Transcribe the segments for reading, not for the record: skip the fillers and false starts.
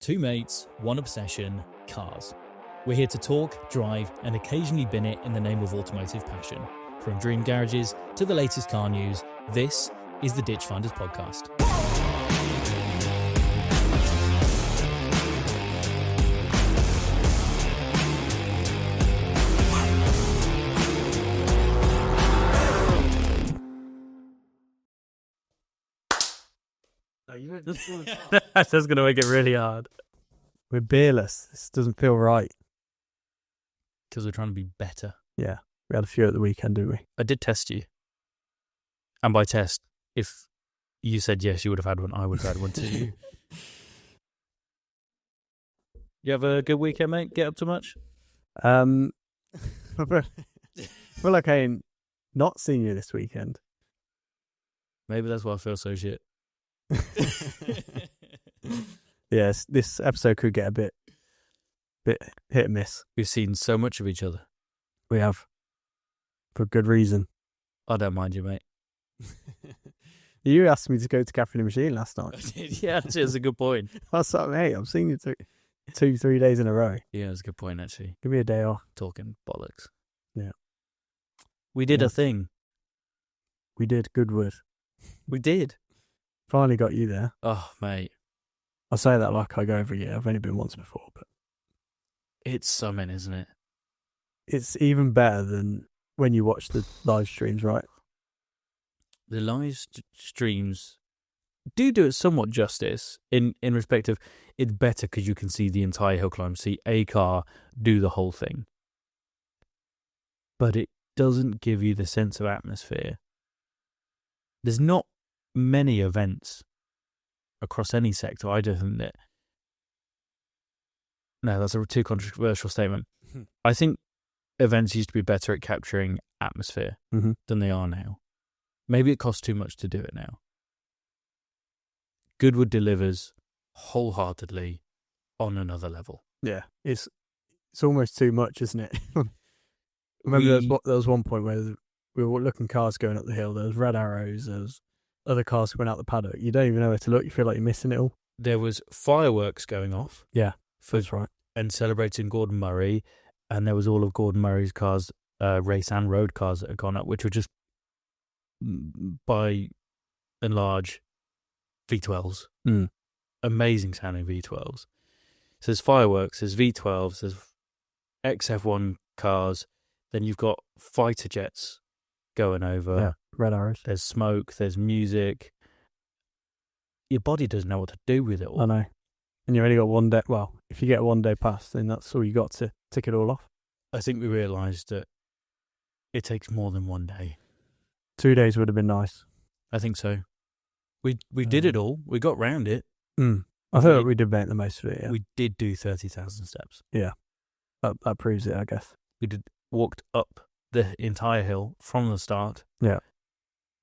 Two mates, one obsession, cars. We're here to talk, drive, and occasionally bin it in the name of automotive passion. From dream garages to the latest car news, this is the Ditch Finders Podcast. That's going to make it really hard. We're beerless. This doesn't feel right. Because we're trying to be better. Yeah. We had a few at the weekend, didn't we? I did test you. And by test, if you said yes, you would have had one, I would have had one too. You have a good weekend, mate? Get up to much? I feel like I ain't not seen you this weekend. Maybe that's why I feel so shit. Yes, this episode could get a bit hit and miss. We've seen so much of each other. We have. For good reason. I don't mind you, mate. You asked me to go to Cafe Machine last night. I did, yeah, that's a good point. That's like, hey, I've seen you 2-3 days in a row. Yeah, that's a good point, actually. Give me a day off. Talking bollocks. Yeah. We did a thing. We did Goodwood. We did. Finally got you there. Oh, mate. I say that like I go every year. I've only been once before, but it's something, isn't it? It's even better than when you watch the live streams, right? The live streams do it somewhat justice in respect of it's better because you can see the entire hill climb, see a car do the whole thing. But it doesn't give you the sense of atmosphere. There's not many events across any sector. I don't think that. No, that's a too controversial statement. I think events used to be better at capturing atmosphere than they are now. Maybe it costs too much to do it now. Goodwood delivers wholeheartedly on another level. Yeah, it's almost too much, isn't it? Remember there was one point where we were looking cars going up the hill. There was red arrows. There was other cars going out the paddock. You don't even know where to look. You feel like you're missing it all. There was fireworks going off. Yeah, that's right. And celebrating Gordon Murray. And there was all of Gordon Murray's cars, race and road cars that had gone up, which were just, by and large, V12s. Amazing sounding V12s. So there's fireworks, there's V12s, there's XF1 cars. Then you've got fighter jets going over. Yeah, red arrows. There's smoke, there's music. Your body doesn't know what to do with it all. I know. And you've only got 1 day. Well, if you get a 1 day pass, then that's all you got to tick it all off. I think we realised that it takes more than 1 day. 2 days would have been nice. I think so. We did it all. We got round it. I thought we did make the most of it, yeah. We did do 30,000 steps. Yeah. That proves it, I guess. We walked up the entire hill from the start. Yeah.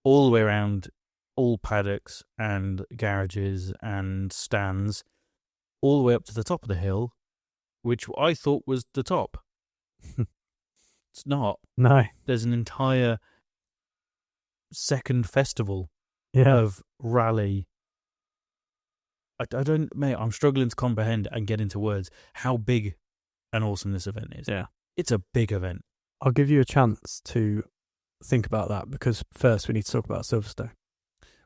All the way around all paddocks and garages and stands, all the way up to the top of the hill, which I thought was the top. It's not. No. There's an entire second festival of rally. I don't, mate, I'm struggling to comprehend and get into words how big and awesome this event is. Yeah. It's a big event. I'll give you a chance to think about that because first we need to talk about Silverstone.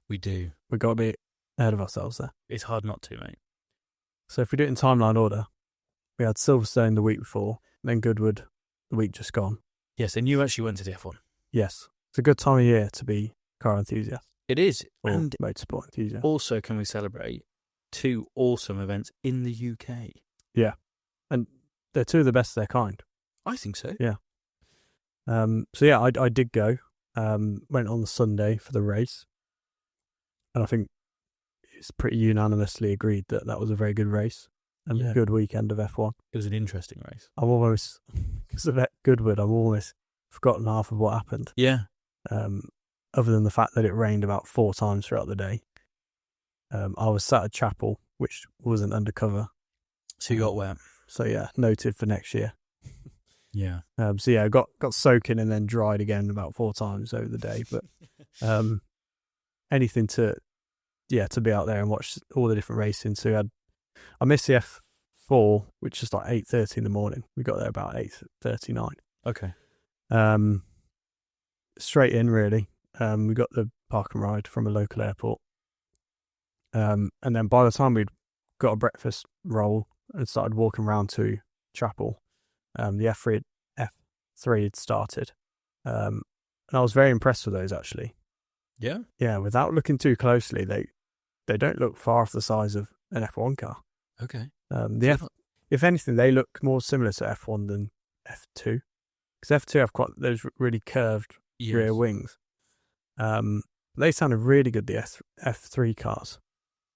We do. We've got to be ahead of ourselves there. It's hard not to, mate. So if we do it in timeline order, we had Silverstone the week before, then Goodwood the week just gone. Yes, and you actually went to the F1. Yes. It's a good time of year to be car enthusiast. It is. Or and motorsport enthusiast. Also, can we celebrate 2 awesome events in the UK? Yeah. And they're 2 of the best of their kind. I think so. Yeah. So yeah, I did go. Went on the Sunday for the race. And I think it's pretty unanimously agreed that that was a very good race and a good weekend of F1. It was an interesting race. I've almost, because of Goodwood, I've almost forgotten half of what happened. Yeah. Other than the fact that it rained about 4 times throughout the day. I was sat at chapel, which wasn't undercover. So you got wet. So yeah, noted for next year. Yeah. So yeah, I got soaking and then dried again about 4 times over the day. But anything to be out there and watch all the different racing. So we had I missed the F4, which is like 8:30 in the morning. We got there about 8:39. Okay. Straight in, really. We got the park and ride from a local airport. And then by the time we'd got a breakfast roll and started walking around to Chapel, the F3 had started. And I was very impressed with those, actually. Yeah? Yeah, without looking too closely, they don't look far off the size of an F1 car. Okay. If anything, they look more similar to F1 than F2. Because F2 have quite those really curved rear wings. They sounded really good, the F3 cars.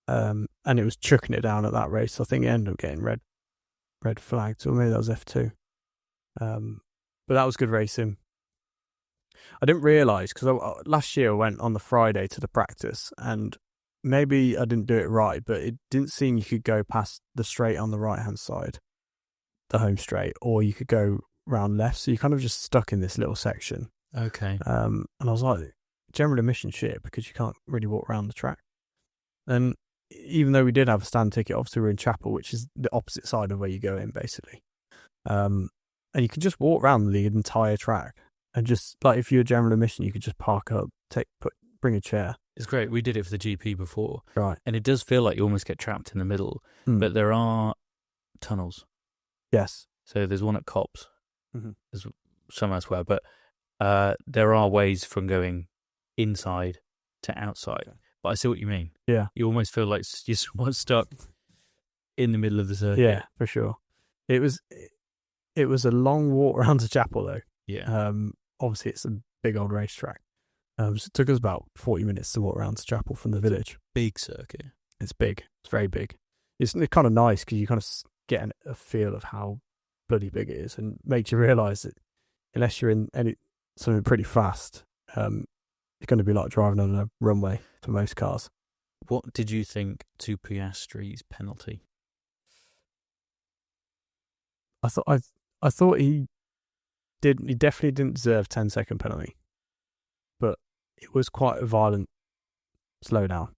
And it was chucking it down at that race. I think it ended up getting red flagged, or maybe that was F2. But that was good racing. I didn't realise, because last year I went on the Friday to the practice, and maybe I didn't do it right, but it didn't seem you could go past the straight on the right-hand side, the home straight, or you could go round left, so you're kind of just stuck in this little section. Okay. And I was like, general admission shit, because you can't really walk around the track. And even though we did have a stand ticket, obviously we're in Chapel, which is the opposite side of where you go in, basically. And you could just walk around the entire track, and just, like, if you're general admission, you could just park up, bring a chair. It's great. We did it for the GP before. Right. And it does feel like you almost get trapped in the middle, but there are tunnels. Yes. So there's one at Cops. Mm-hmm. There's some elsewhere, but there are ways from going inside to outside. Okay. But I see what you mean. Yeah. You almost feel like you're somewhat stuck in the middle of the circuit. Yeah, for sure. It was a long walk around to Chapel, though. Yeah. Obviously, it's a big old racetrack. So it took us about 40 minutes to walk around to Chapel from the village. Big circuit. It's big. It's very big. It's kind of nice because you kind of get a feel of how bloody big it is, and makes you realise that unless you're in something pretty fast, it's going to be like driving on a runway for most cars. What did you think to Piastri's penalty? I thought he definitely didn't deserve 10-second penalty, but it was quite a violent slowdown.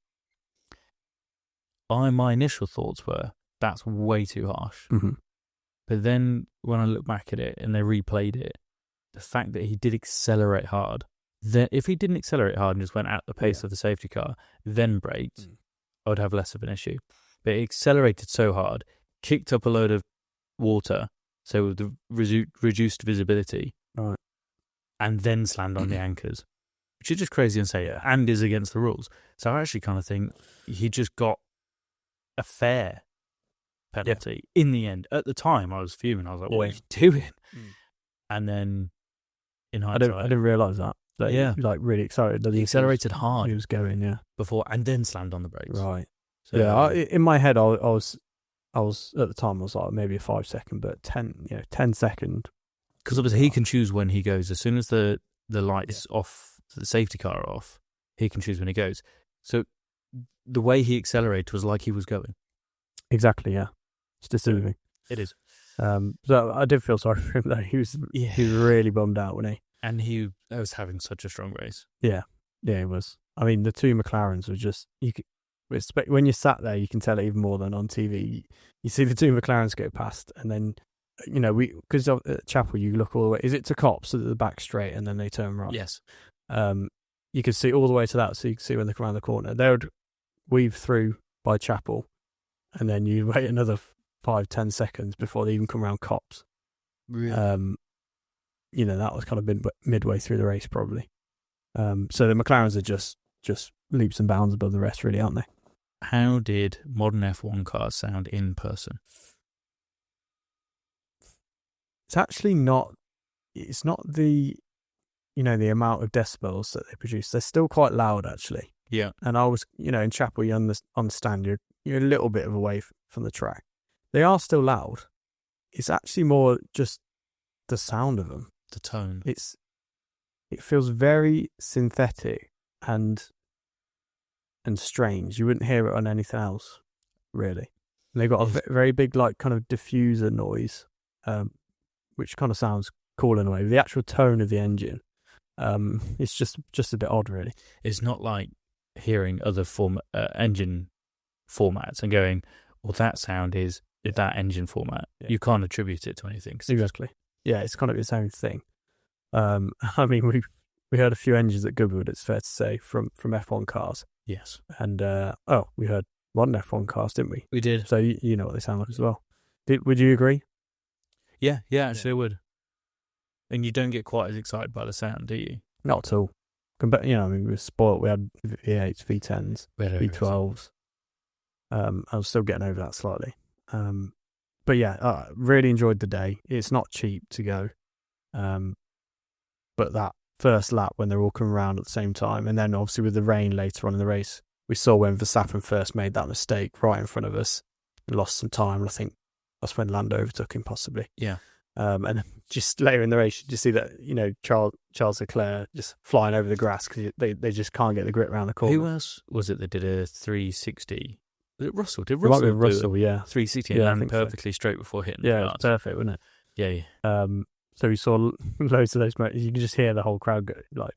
My initial thoughts were, that's way too harsh. Mm-hmm. But then when I look back at it and they replayed it, the fact that he did accelerate hard, then if he didn't accelerate hard and just went at the pace of the safety car, then braked, I would have less of an issue. But it accelerated so hard, kicked up a load of water, so with the reduced visibility, right, and then slammed on the anchors, which is just crazy and say, and is against the rules. So I actually kind of think he just got a fair penalty in the end. At the time, I was fuming. I was like, what are you doing? And then in hindsight, I didn't realise that. Yeah. He was, like, really excited. He accelerated hard. He was going, before, and then slammed on the brakes. Right. So, yeah, in my head, I was at the time, I was like, maybe a 5-second, but 10 second. Because obviously he can choose when he goes. As soon as the lights off, the safety car are off, he can choose when he goes. So the way he accelerated was like he was going. Exactly, yeah. It's deceiving. It is. So I did feel sorry for him, though. He was really bummed out, wasn't he? And he was having such a strong race. Yeah, he was. I mean, the two McLarens were just, when you're sat there, you can tell it even more than on TV. You see the two McLarens go past, and then, because at Chapel, you look all the way, is it to Cops at the back straight, and then they turn right? Yes. You could see all the way to that, so you can see when they come around the corner. They would weave through by Chapel, and then you wait another 5-10 seconds before they even come around Cops. Really? That was kind of midway through the race, probably. So the McLarens are just leaps and bounds above the rest, really, aren't they? How did modern F1 cars sound in person? It's actually not. It's not the amount of decibels that they produce. They're still quite loud, actually. Yeah. And I was, in Chapel, you understand you're a little bit of away from the track. They are still loud. It's actually more just the sound of them. The tone. It feels very synthetic and strange. You wouldn't hear it on anything else, really. And they've got a very big, like, kind of diffuser noise, which kind of sounds cool in a way. The actual tone of the engine, it's just a bit odd, really. It's not like hearing other engine formats and going, or that sound is that engine format. Yeah. You can't attribute it to anything. Exactly. Yeah, it's kind of its own thing. I mean, we heard a few engines at Goodwood, it's fair to say, from F1 cars. Yes. And, we heard one F1 cars, didn't we? We did. So you know what they sound like as well. Would you agree? Yeah, actually I would. And you don't get quite as excited by the sound, do you? Not at all. We were spoiled. We had V8s, V10s, V12s. I was still getting over that slightly. But yeah, I really enjoyed the day. It's not cheap to go. But that first lap when they're all coming around at the same time, and then obviously with the rain later on in the race, we saw when Verstappen first made that mistake right in front of us and lost some time. And I think that's when Lando overtook him possibly. Yeah. And just later in the race, you just see that, Charles Leclerc just flying over the grass because they just can't get the grip around the corner. Who else was it that did a 360? Was it Russell? Did It might Russell be Russell, yeah. 360 Yeah, I and think perfectly straight before hitting Yeah, the it was perfect, wasn't it? Yeah. So we saw loads of those moments. You can just hear the whole crowd go, like...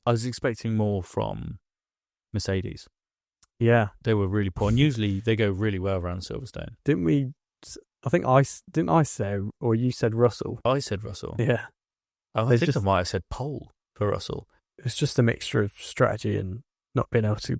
I was expecting more from Mercedes. Yeah. They were really poor. And usually they go really well around Silverstone. Didn't we... Didn't I say, or you said Russell? I said Russell. Yeah. I think I might have said pole for Russell. It's just a mixture of strategy and not being able to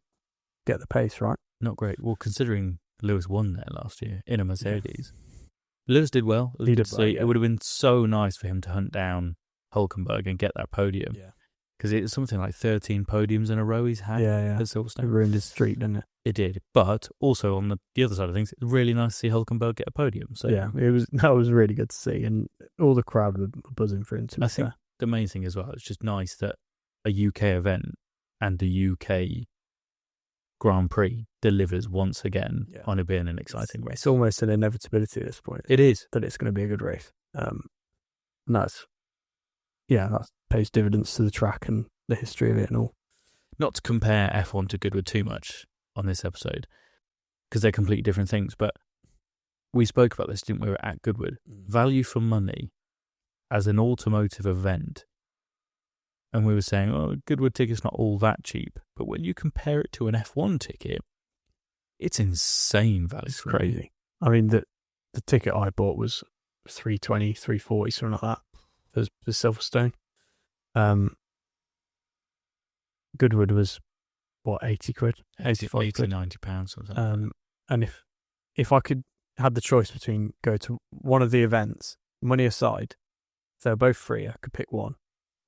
get the pace, right? Not great. Well, considering Lewis won there last year in a Mercedes. Yeah. Lewis did well. He did well, yeah. It would have been so nice for him to hunt down Hülkenberg and get that podium. Yeah. Because it's something like 13 podiums in a row he's had at Silverstone. It ruined his streak, didn't it? It did. But also on the other side of things, it's really nice to see Hülkenberg get a podium. So yeah, that was really good to see. And all the crowd were buzzing for him, to be fair. I think the main thing as well, it's just nice that a UK event and the UK Grand Prix delivers once again on it being an exciting race. It's almost an inevitability at this point. It is. That it's going to be a good race. And that pays dividends to the track and the history of it and all. Not to compare F1 to Goodwood too much on this episode, because they're completely different things, but we spoke about this, didn't we, at Goodwood? Value for money as an automotive event. And we were saying, Goodwood ticket's not all that cheap. But when you compare it to an F1 ticket, it's insane value. It's crazy. I mean, the ticket I bought was $320, $340, something like that for Silverstone. Goodwood was, what, 80 quid? 85 to 90 pounds or something. And if I could have the choice between go to one of the events, money aside, if they were both free, I could pick one.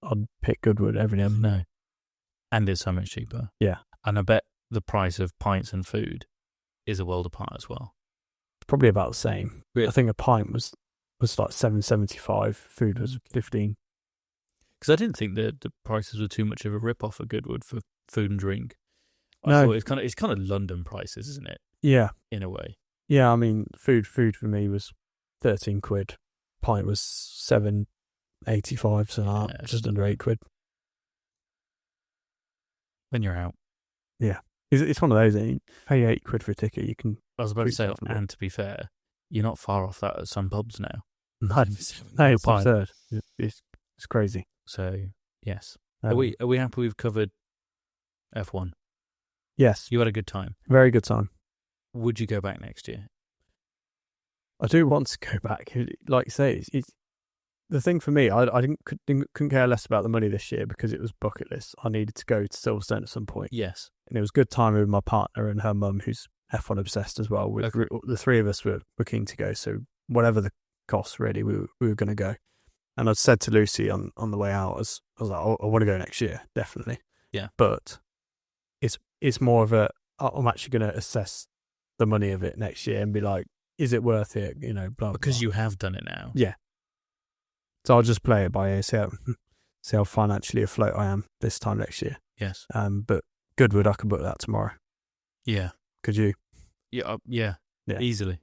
I'd pick Goodwood every now and then. No. And it's so much cheaper. Yeah. And I bet the price of pints and food is a world apart as well. It's probably about the same. Really? I think a pint was like $7.75. Food was $15. Because I didn't think that the prices were too much of a rip-off at Goodwood for food and drink. No. It's kind of London prices, isn't it? Yeah. In a way. Yeah, I mean, food for me was 13 quid. Pint was $7.85, so just under 8 quid. When you're out. Yeah. It's one of those, you pay 8 quid for a ticket, you can... I was about to say, and to be fair, you're not far off that at some pubs now. No, it's absurd. It's crazy. So, yes. Are we happy we've covered F1? Yes. You had a good time? Very good time. Would you go back next year? I do want to go back. Like you say, it's the thing for me, I couldn't care less about the money this year because it was bucket list. I needed to go to Silverstone at some point. Yes. And it was good time with my partner and her mum, who's F1 obsessed as well. The three of us were keen to go. So whatever the cost, really, we were going to go. And I said to Lucy on the way out, I was like, I want to go next year, definitely. Yeah. But it's more of I'm actually going to assess the money of it next year and be like, is it worth it? Blah, because blah. You have done it now. Yeah. So I'll just play it by ear, see how financially afloat I am this time next year. Yes. But Goodwood, I could book that tomorrow. Yeah. Could you? Yeah. Easily.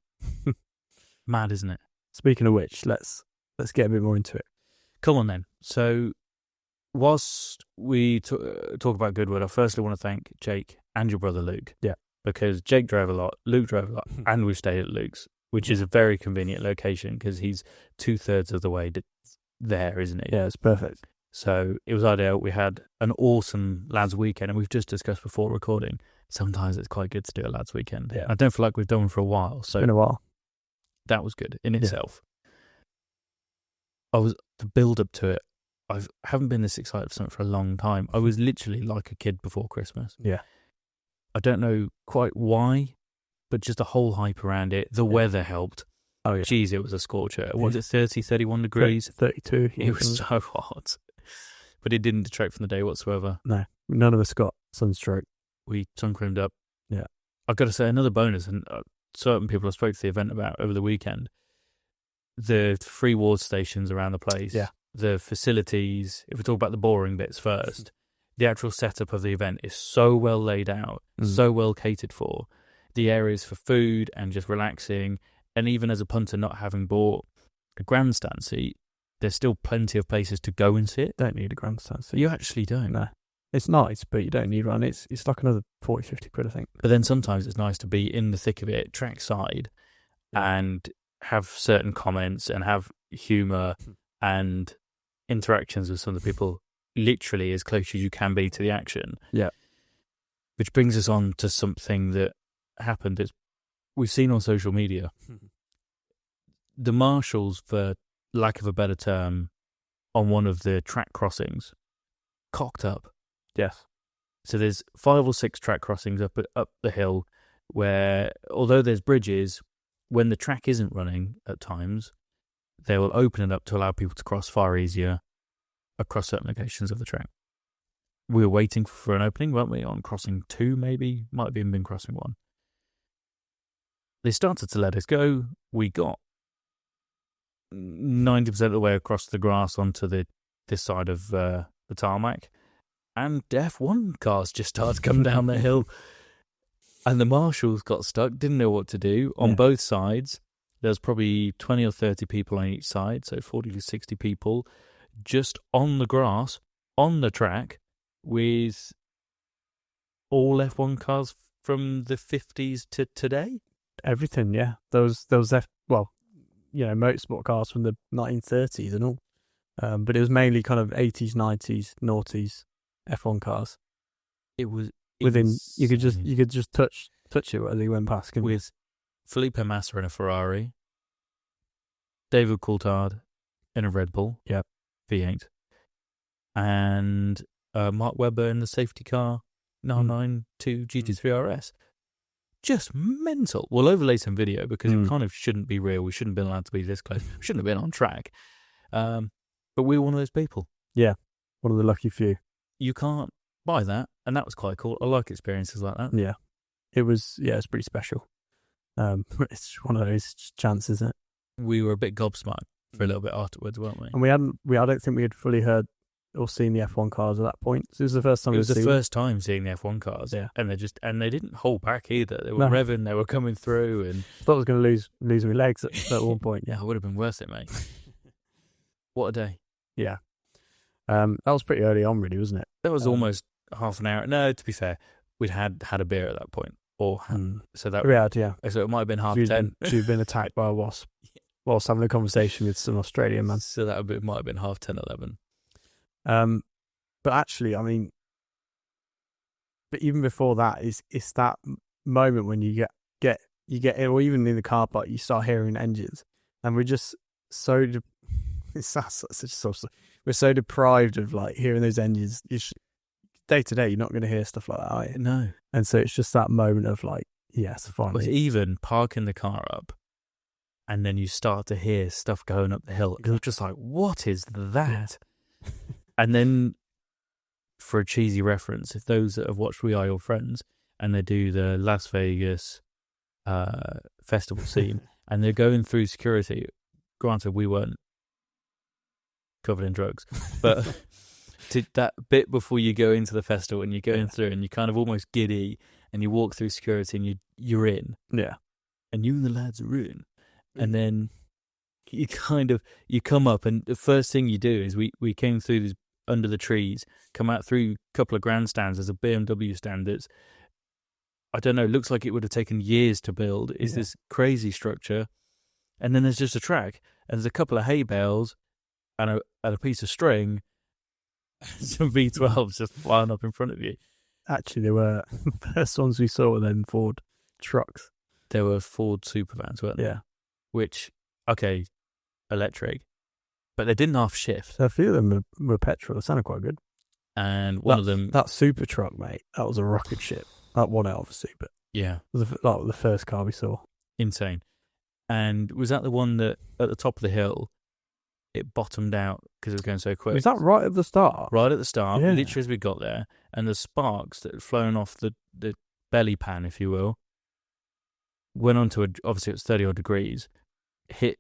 Mad, isn't it? Speaking of which, let's get a bit more into it. Come on then. So, whilst we talk about Goodwood, I firstly want to thank Jake and your brother Luke. Yeah. Because Jake drove a lot, Luke drove a lot, and we've stayed at Luke's, which is a very convenient location because he's 2/3 of the way there, isn't he? Yeah, it's perfect. So it was ideal. We had an awesome lads weekend, and we've just discussed before recording sometimes it's quite good to do a lads' weekend. Yeah. I don't feel like we've done one for a while, so It's been a while. that was good in itself. The build up to it. I haven't been this excited for something for a long time. I was literally like a kid before Christmas. Yeah. I don't know quite why, but just the whole hype around it. The weather helped. Oh, yeah. Jeez, it was a scorcher. Was it 30, 31 degrees? 32. It was so hot. But it didn't detract from the day whatsoever. No, none of us got sunstroke. We sun-creamed up. Yeah. I've got to say, another bonus, and certain people I spoke to the event about over the weekend, the free ward stations around the place, the facilities, if we talk about the boring bits first, the actual setup of the event is so well laid out, so well catered for. The areas for food and just relaxing, and even as a punter not having bought a grandstand seat, there's still plenty of places to go and sit. Don't need a grandstand seat. You actually don't. No. It's nice, but you don't need one. It's like another 40, 50 quid, I think. But then sometimes it's nice to be in the thick of it, trackside, and have certain comments and have humour and interactions with some of the people literally as close as you can be to the action. Yeah. Which brings us on to something that happened. We've seen on social media. The marshals, for lack of a better term, on one of the track crossings, cocked up. Yes. So there's 5 or 6 track crossings up the hill where, although there's bridges, when the track isn't running at times, they will open it up to allow people to cross far easier across certain locations of the track. We were waiting for an opening, weren't we, on crossing 2 maybe? Might have even been crossing 1. They started to let us go. We got 90% of the way across the grass onto this side of the tarmac, and F1 cars just started to come down the hill, and the marshals got stuck, didn't know what to do on both sides. There's probably 20 or 30 people on each side, so 40 to 60 people just on the grass, on the track, with all F1 cars from the 50s to today. Everything, yeah. Those motorsport cars from the 1930s and all. But it was mainly kind of 80s, 90s, noughties F1 cars. It was within insane. you could just touch it as he went past. With Felipe Massa in a Ferrari, David Coulthard in a Red Bull, V8, and Mark Webber in the safety car 992 GT3 RS. Just mental. We'll overlay some video because it kind of shouldn't be real. We shouldn't have been allowed to be this close. We shouldn't have been on track. But we're one of those people. Yeah. One of the lucky few. You can't buy that, and that was quite cool. I like experiences like that. Yeah. It's pretty special. It's one of those chances, isn't it? We were a bit gobsmacked for a little bit afterwards, weren't we? And I don't think we had fully heard or seen the F1 cars at that point. So it was the first time. It was the first time seeing the F1 cars, and they didn't hold back either. They were revving, they were coming through, and I thought I was going to lose my legs at one point. Yeah, it would have been worth it, mate. What a day! Yeah, that was pretty early on, really, wasn't it? That was almost half an hour. No, to be fair, we'd had a beer at that point, so that we had, yeah. So it might have been 10:30. She'd been attacked by a wasp whilst having a conversation with some Australian man. So that might have been 10:30, 11. But actually, I mean, but even before that, it's that moment when you get or even in the car park, you start hearing engines, and we're just so we're so deprived of like hearing those engines. Day to day, you're not going to hear stuff like that, are you? No. And so it's just that moment of like, yes, finally. But even parking the car up, and then you start to hear stuff going up the hill. You're just like, what is that? Yeah. And then, for a cheesy reference, if those that have watched We Are Your Friends, and they do the Las Vegas festival scene, and they're going through security, granted we weren't covered in drugs, but to that bit before you go into the festival and you're going through and you're kind of almost giddy and you walk through security and you're in. Yeah. And you and the lads are in. And then you come up, and the first thing you do is we came through this under the trees, come out through a couple of grandstands. There's a BMW stand that's, I don't know, looks like it would have taken years to build. It's this crazy structure. And then there's just a track, and there's a couple of hay bales and a piece of string, and some V12s just flying up in front of you. actually, they were the first ones we saw were them Ford trucks. There were Ford Supervans, weren't there? Yeah. Which, okay, electric, but they didn't half shift. So a few of them were petrol. They sounded quite good. And one of them... That super truck, mate, that was a rocket ship. That won it, obviously, but yeah, it was like the first car we saw. Insane. And was that the one that, at the top of the hill, it bottomed out because it was going so quick? Was that right at the start? Right at the start, Yeah. literally as we got there, and the sparks that had flown off the belly pan, if you will, went onto obviously it was 30-odd degrees, hit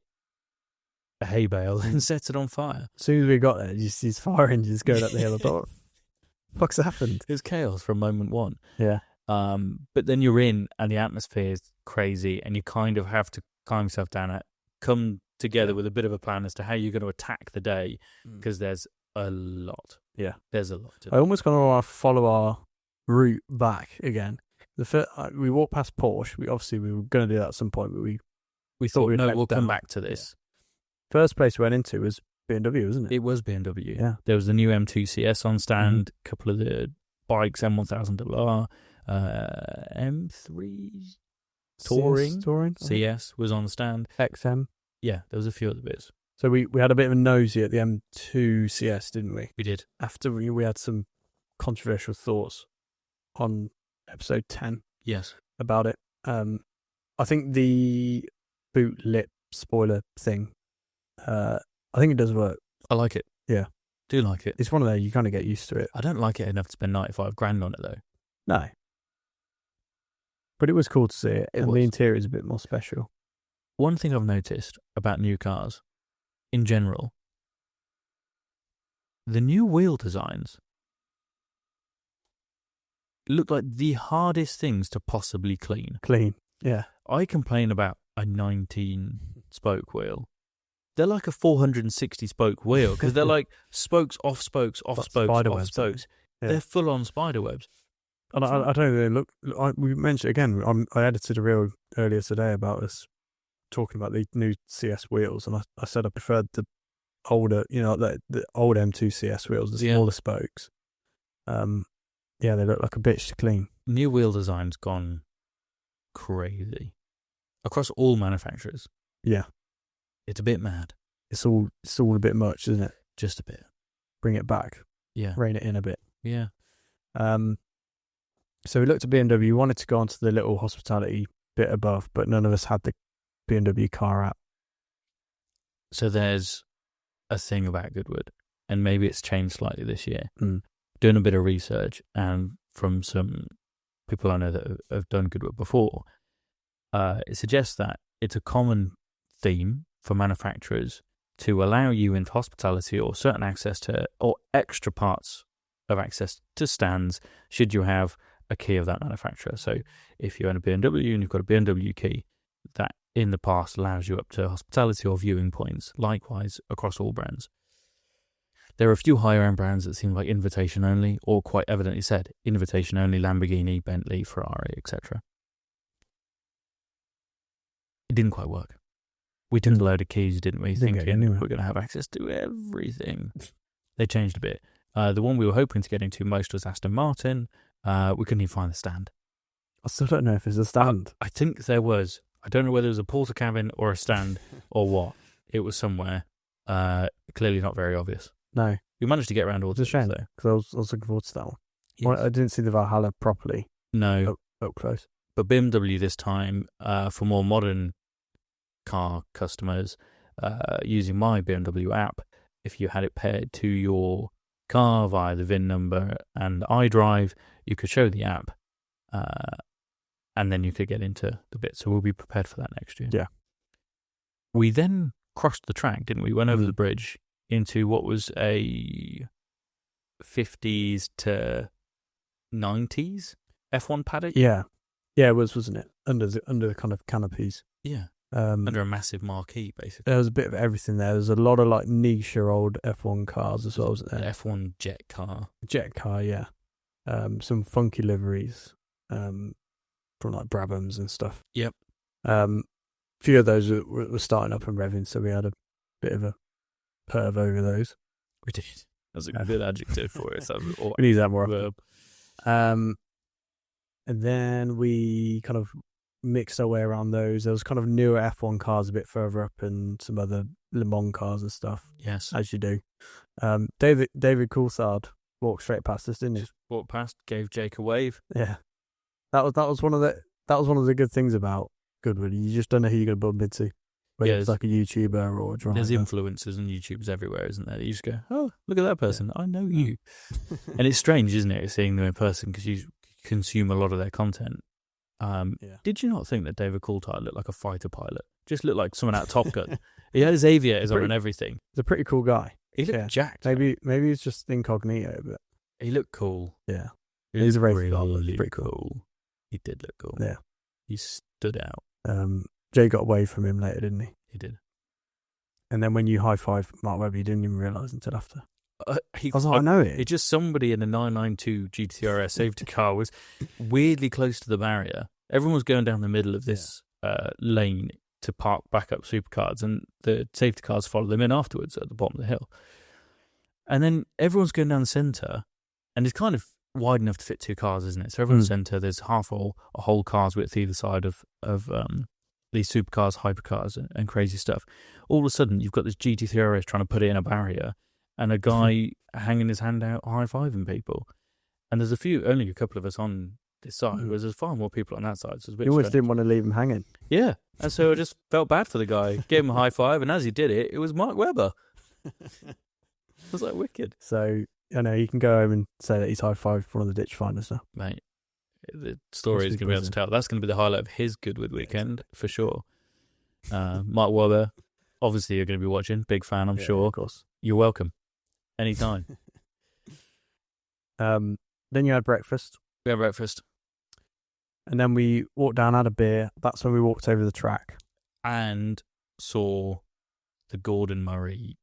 a hay bale and set it on fire. As soon as we got there, you see these fire engines going up the hill. I thought, what's happened? It was chaos from moment one. Yeah. But then you're in, and the atmosphere is crazy, and you kind of have to calm yourself down and come together with a bit of a plan as to how you're going to attack the day, because there's a lot. Yeah. There's a lot. I almost kind of want to follow our route back again. We walked past Porsche. We were going to do that at some point, but we thought we'd we'll come back to this. Yeah. First place we went into was BMW, wasn't it? It was BMW. Yeah. There was the new M2 CS on stand, a couple of the bikes, M1000R, M3 Touring, CS was on the stand. XM. Yeah, there was a few other bits. So we had a bit of a nosy at the M2 CS, didn't we? We did. After we had some controversial thoughts on episode 10. Yes. About it. I think the boot lip spoiler thing, I think it does work. I like it. Yeah. Do like it. It's one of those, you kind of get used to it. I don't like it enough to spend 95 grand on it, though. No. But it was cool to see it, and the interior is a bit more special. One thing I've noticed about new cars, in general, the new wheel designs look like the hardest things to possibly clean. Yeah. I complain about a 19-spoke wheel. They're like a 460-spoke wheel, because they're like spokes, off spokes, off spokes, off spokes. Yeah. They're full-on spider webs. And I don't know, we mentioned, again, I edited a reel earlier today about us talking about the new CS wheels, and I said I preferred the older, the old M2 CS wheels, the smaller spokes. Yeah, they look like a bitch to clean. New wheel design's gone crazy across all manufacturers. Yeah, it's a bit mad. It's all a bit much, isn't it? Just a bit. Bring it back. Yeah, rein it in a bit. Yeah. So we looked at BMW. We wanted to go onto the little hospitality bit above, but none of us had the BMW car app. So there's a thing about Goodwood, and maybe it's changed slightly this year. Doing a bit of research, and from some people I know that have done Goodwood before, it suggests that it's a common theme for manufacturers to allow you into hospitality or certain access to, or extra parts of access to stands, should you have a key of that manufacturer. So if you own a BMW and you've got a BMW key, that in the past allows you up to hospitality or viewing points, likewise across all brands. There are a few higher end brands that seem like invitation only, or quite evidently said invitation only, Lamborghini, Bentley, Ferrari, etc. It didn't quite work. We took a load of keys, didn't we? Thinking we're going to have access to everything. They changed a bit. The one we were hoping to get into most was Aston Martin. We couldn't even find the stand. I still don't know if it's a stand. I think there was. I don't know whether it was a porter cabin or a stand or what. It was somewhere. Clearly not very obvious. No. We managed to get around all the shame, though, because I was looking forward to that one. Yes. Well, I didn't see the Valhalla properly. No. Up close. But BMW this time, for more modern car customers, using my BMW app, if you had it paired to your car via the VIN number and iDrive, you could show the app, and then you could get into the bit. So we'll be prepared for that next year. Yeah. We then crossed the track, didn't we? Went over the bridge into what was a 50s to 90s F1 paddock. Yeah, it was, wasn't it? Under the kind of canopies. Yeah. Under a massive marquee, basically. There was a bit of everything there. There's a lot of like niche old F1 cars as well, wasn't there? An F1 jet car. Yeah. Some funky liveries from like Brabhams and stuff. Yep. A few of those were starting up and revving, so we had a bit of a perv over those. We did. That's a good adjective for it. We need that more often. And then we kind of mixed our way around those. There was kind of newer F1 cars a bit further up and some other Le Mans cars and stuff. Yes. As you do. David Coulthard walked straight past us, didn't he? Just walked past, gave Jake a wave. Yeah. That was one of the good things about Goodwood. You just don't know who you're going to bump into. Whether it's like a YouTuber or a driver. There's influencers and YouTubers everywhere, isn't there? You just go, oh, look at that person. Yeah. I know you. And it's strange, isn't it, seeing them in person because you consume a lot of their content. Did you not think that David Coulthard looked like a fighter pilot? Just looked like someone out of Top Gun. He had his aviators on and everything. He's a pretty cool guy. He looked jacked. Maybe he's just incognito, but he looked cool. Yeah. He's a race guy. Pretty cool. He did look cool. Yeah. He stood out. Jay got away from him later, didn't he? He did. And then when you high-five Mark Webber, you didn't even realise until after. I know it. It's just somebody in a 992 GT3RS safety car was weirdly close to the barrier. Everyone was going down the middle of this lane to park backup supercars, and the safety cars followed them in afterwards at the bottom of the hill. And then everyone's going down the centre, and it's kind of wide enough to fit two cars, isn't it? So everyone's centre, there's half a whole car's width either side of these supercars, hypercars, and crazy stuff. All of a sudden, you've got this GT3RS trying to put it in a barrier, and a guy hanging his hand out, high-fiving people. And there's only a couple of us on this side, whereas there's far more people on that side. So you always didn't want to leave him hanging. Yeah, and so I just felt bad for the guy. Gave him a high five, and as he did it, it was Mark Webber. It was like wicked. So, you know, you can go home and say that he's high-fived one of the ditch finders now. Mate, the story is going to be able to tell. That's going to be the highlight of his Goodwood weekend, for sure. Mark Webber, obviously you're going to be watching. Big fan, I'm sure. Of course. You're welcome. Anytime. Then you had breakfast. We had breakfast. And then we walked down, had a beer. That's when we walked over the track. And saw the Gordon Murray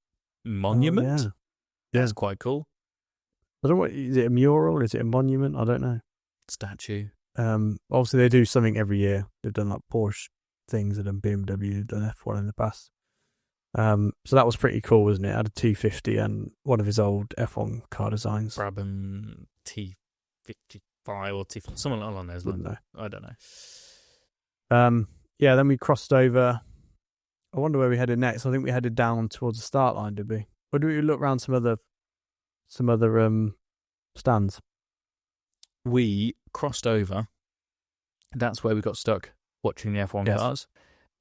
monument. Oh, yeah. That's quite cool. I don't know, is it a mural? Is it a monument? I don't know. Statue. Obviously, they do something every year. They've done like Porsche things, they've done BMW, they've done F1 in the past. So that was pretty cool, wasn't it? It had a 250 and one of his old F1 car designs. Brabham T55 or T5, something along those lines. I don't know. Yeah, then we crossed over. I wonder where we headed next. I think we headed down towards the start line, did we? Or did we look around some other stands? We crossed over. That's where we got stuck watching the F1 cars.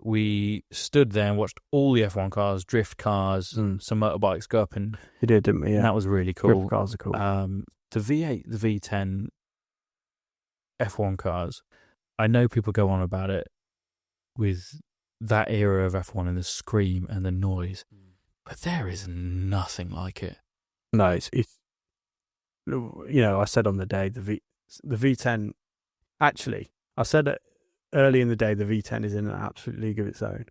We stood there and watched all the F1 cars, drift cars, and some motorbikes go up. And we did, didn't we? Yeah. And that was really cool. Drift cars are cool. The V8, the V10 F1 cars, I know people go on about it with that era of F1 and the scream and the noise, but there is nothing like it. No, it's you know, I said on the day, the V10, actually, I said it early in the day, the V10 is in an absolute league of its own.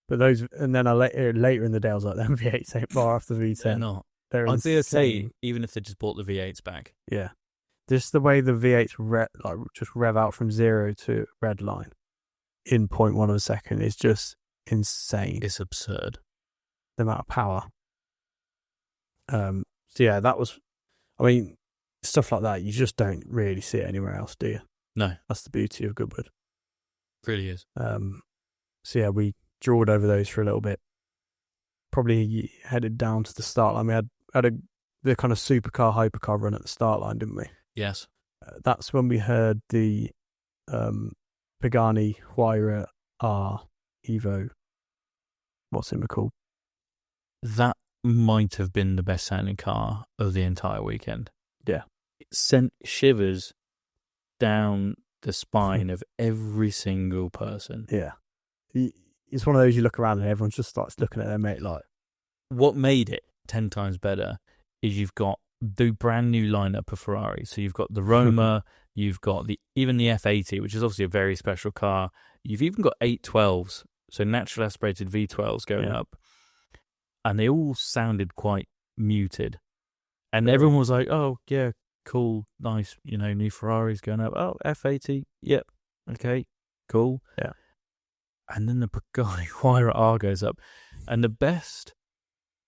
But and then later in the day, I was like, them V8s ain't far off the V10. They're not. I'd be okay even if they just bought the V8s back. Yeah. Just the way the V8s just rev out from 0 to red line in 0.1 of a second is just insane. It's absurd. The amount of power. So yeah, that was, I mean, stuff like that, you just don't really see it anywhere else, do you? No. That's the beauty of Goodwood. It really is. So yeah, we drawed over those for a little bit. Probably headed down to the start line. We had the kind of supercar, hypercar run at the start line, didn't we? Yes. That's when we heard the Pagani Huayra R Evo. What's it called? That might have been the best sounding car of the entire weekend. Yeah. It sent shivers down the spine of every single person. Yeah. It's one of those you look around and everyone just starts looking at their mate like. What made it 10 times better is you've got the brand new lineup of Ferrari. So you've got the Roma, you've got even the F80, which is obviously a very special car. You've even got 812s, so natural aspirated V12s going up. And they all sounded quite muted. And everyone was like, oh, yeah, cool, nice, new Ferraris going up. Oh, F80, yep, okay, cool. Yeah. And then the Pagani Huayra R goes up. And the best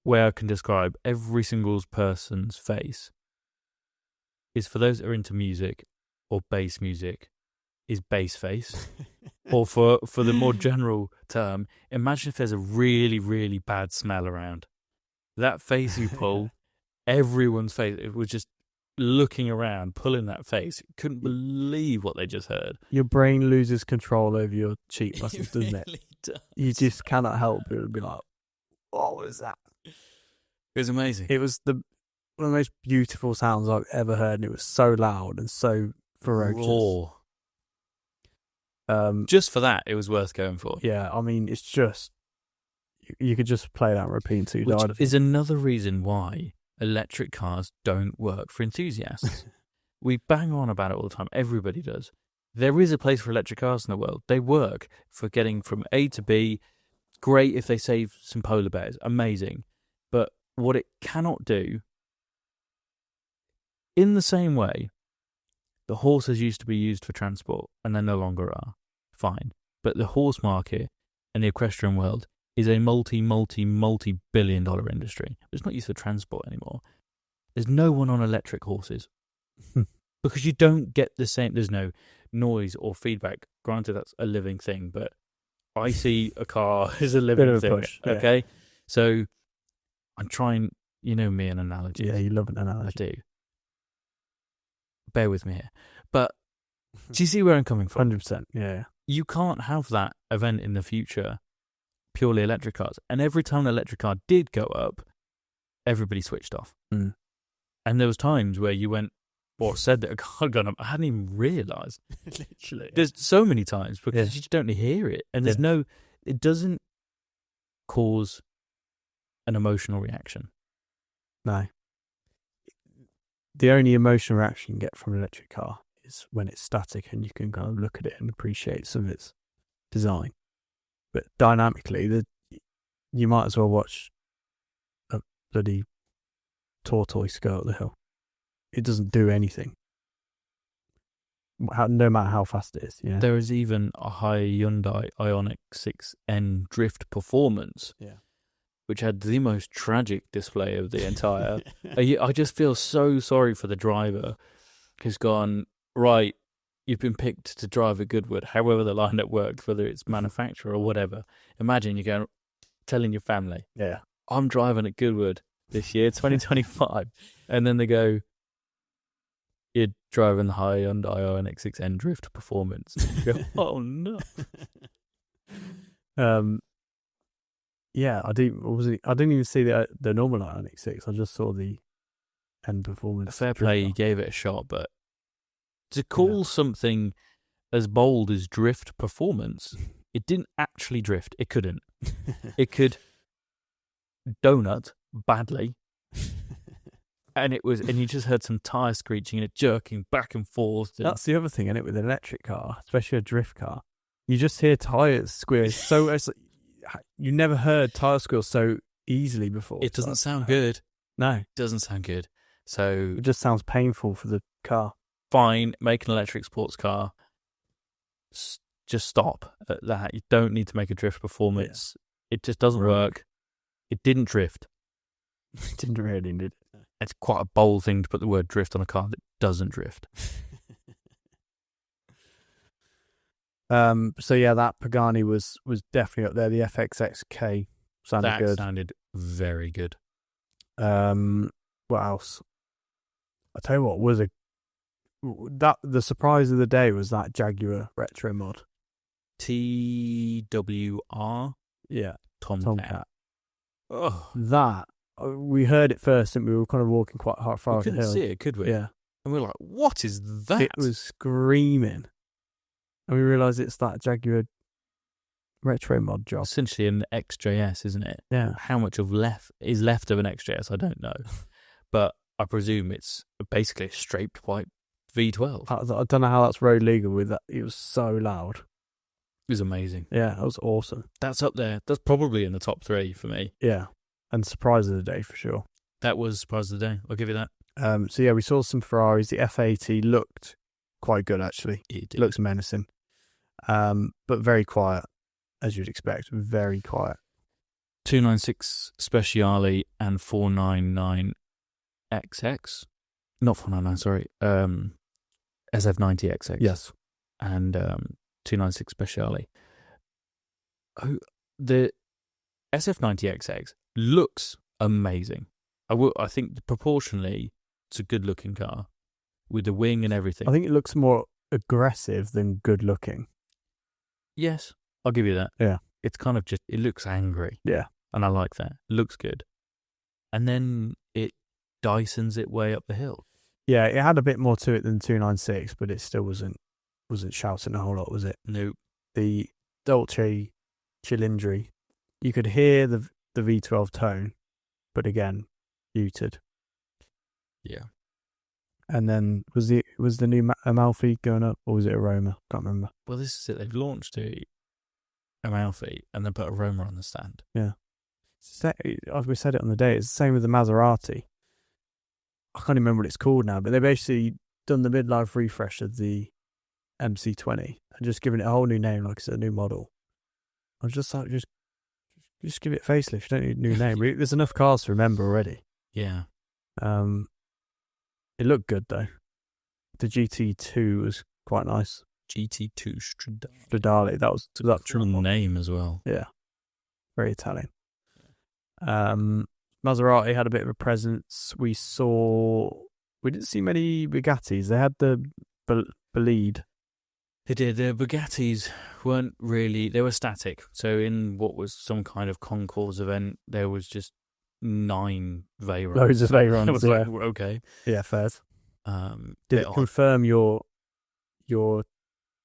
way I can describe every single person's face is for those that are into music or bass music, is bass face. Or for the more general term, imagine if there's a really, really bad smell around. That face you pull, everyone's face, it was just looking around, pulling that face. Couldn't believe what they just heard. Your brain loses control over your cheek muscles, doesn't it? Really does. You just cannot help but be like, what was that? It was amazing. It was one of the most beautiful sounds I've ever heard, and it was so loud and so ferocious. Raw. Just for that, it was worth going for. Yeah, I mean, it's just, you could just play that and repeat until you died. Which is another reason why electric cars don't work for enthusiasts. We bang on about it all the time. Everybody does. There is a place for electric cars in the world. They work for getting from A to B. Great if they save some polar bears. Amazing. But what it cannot do, in the same way, the horses used to be used for transport and they no longer are. Fine. But the horse market and the equestrian world is a multi-billion-dollar industry. It's not used for transport anymore. There's no one on electric horses because you don't get the same. There's no noise or feedback. Granted, that's a living thing, but I see a car as a living thing. Push, yeah. Okay, so I'm trying. You know me and analogies. Yeah, you love an analogy. I do. Bear with me here, but do you see where I'm coming from? 100%. Yeah. You can't have that event in the future, purely electric cars. And every time an electric car did go up, everybody switched off. Mm. And there was times where you went or said that a car had gone up. I hadn't even realised. Literally. There's so many times because you just don't hear it. And there's it doesn't cause an emotional reaction. No. The only emotional reaction you get from an electric car is when it's static and you can kind of look at it and appreciate some of its design. But dynamically, you might as well watch a bloody tortoise go up the hill. It doesn't do anything, no matter how fast it is. Yeah. There is even a Hyundai Ioniq 6N drift performance, which had the most tragic display of the entire. I just feel so sorry for the driver who's gone, right, you've been picked to drive a Goodwood, however the lineup worked, whether it's manufacturer or whatever. Imagine you're going, telling your family, I'm driving at Goodwood this year, 2025. And then they go, you're driving the Hyundai Ioniq 6N drift performance. You go, oh no. Yeah, I didn't even see the normal Ioniq 6. I just saw the N performance. Fair play, you gave it a shot, but to call something as bold as drift performance, it didn't actually drift. It couldn't. It could donut badly, and you just heard some tire screeching and it jerking back and forth. That's the other thing, isn't it, with an electric car, especially a drift car. You just hear tires squeal. So you never heard tire squeal so easily before. It doesn't sound good. No, it doesn't sound good. So it just sounds painful for the car. Fine, make an electric sports car. Just stop at that. You don't need to make a drift performance. It just doesn't work. It didn't drift. It didn't really, did it? It's quite a bold thing to put the word drift on a car that doesn't drift. So yeah, that Pagani was definitely up there. The FXXK sounded good. That sounded very good. What else? I tell you what, the surprise of the day was that Jaguar retro mod. TWR? Yeah. Tomcat. Oh. That, we heard it first and we were kind of walking quite far up the hill. We couldn't see it, could we? Yeah. And we were like, what is that? It was screaming. And we realised it's that Jaguar retro mod job. Essentially an XJS, isn't it? Yeah. How much is left of an XJS, I don't know. But I presume it's basically a straight white V12. I don't know how that's road legal with that. It was so loud. It was amazing. Yeah, that was awesome. That's up there. That's probably in the top 3 for me. Yeah. And surprise of the day for sure. That was surprise of the day. I'll give you that. So yeah, we saw some Ferraris. The F80 looked quite good actually. It did. Looks menacing. But very quiet, as you'd expect. Very quiet. 296 Speciale and 499 XX. Not 499, sorry. SF90XX. Yes. And 296 Speciale. Oh, the SF90XX looks amazing. I think proportionally, it's a good-looking car with the wing and everything. I think it looks more aggressive than good-looking. Yes, I'll give you that. Yeah. It's kind of just, it looks angry. Yeah. And I like that. It looks good. And then it Dysons it way up the hill. Yeah, it had a bit more to it than 296, but it still wasn't shouting a whole lot, was it? No. The Dolce Cilindri, you could hear the V12 tone, but again, muted. Yeah. And then was the new Amalfi going up, or was it Aroma? Can't remember. Well, this is it. They've launched the Amalfi and then put Aroma on the stand. Yeah. We said it on the day. It's the same with the Maserati. I can't even remember what it's called now, but they basically done the midlife refresh of the MC20 and just given it a whole new name, like it's a new model. I was just like, just give it a facelift. You don't need a new name. There's enough cars to remember already. Yeah. It looked good though. The GT2 was quite nice. GT2 Stradale. That was cool name as well. Yeah. Very Italian. Maserati had a bit of a presence. We didn't see many Bugattis. They had the Bolide. They did. The Bugattis weren't really, they were static. So in what was some kind of concours event, there was just 9 Veyrons. Loads of Veyrons. I was like, okay. Yeah, fair. Did it odd. confirm your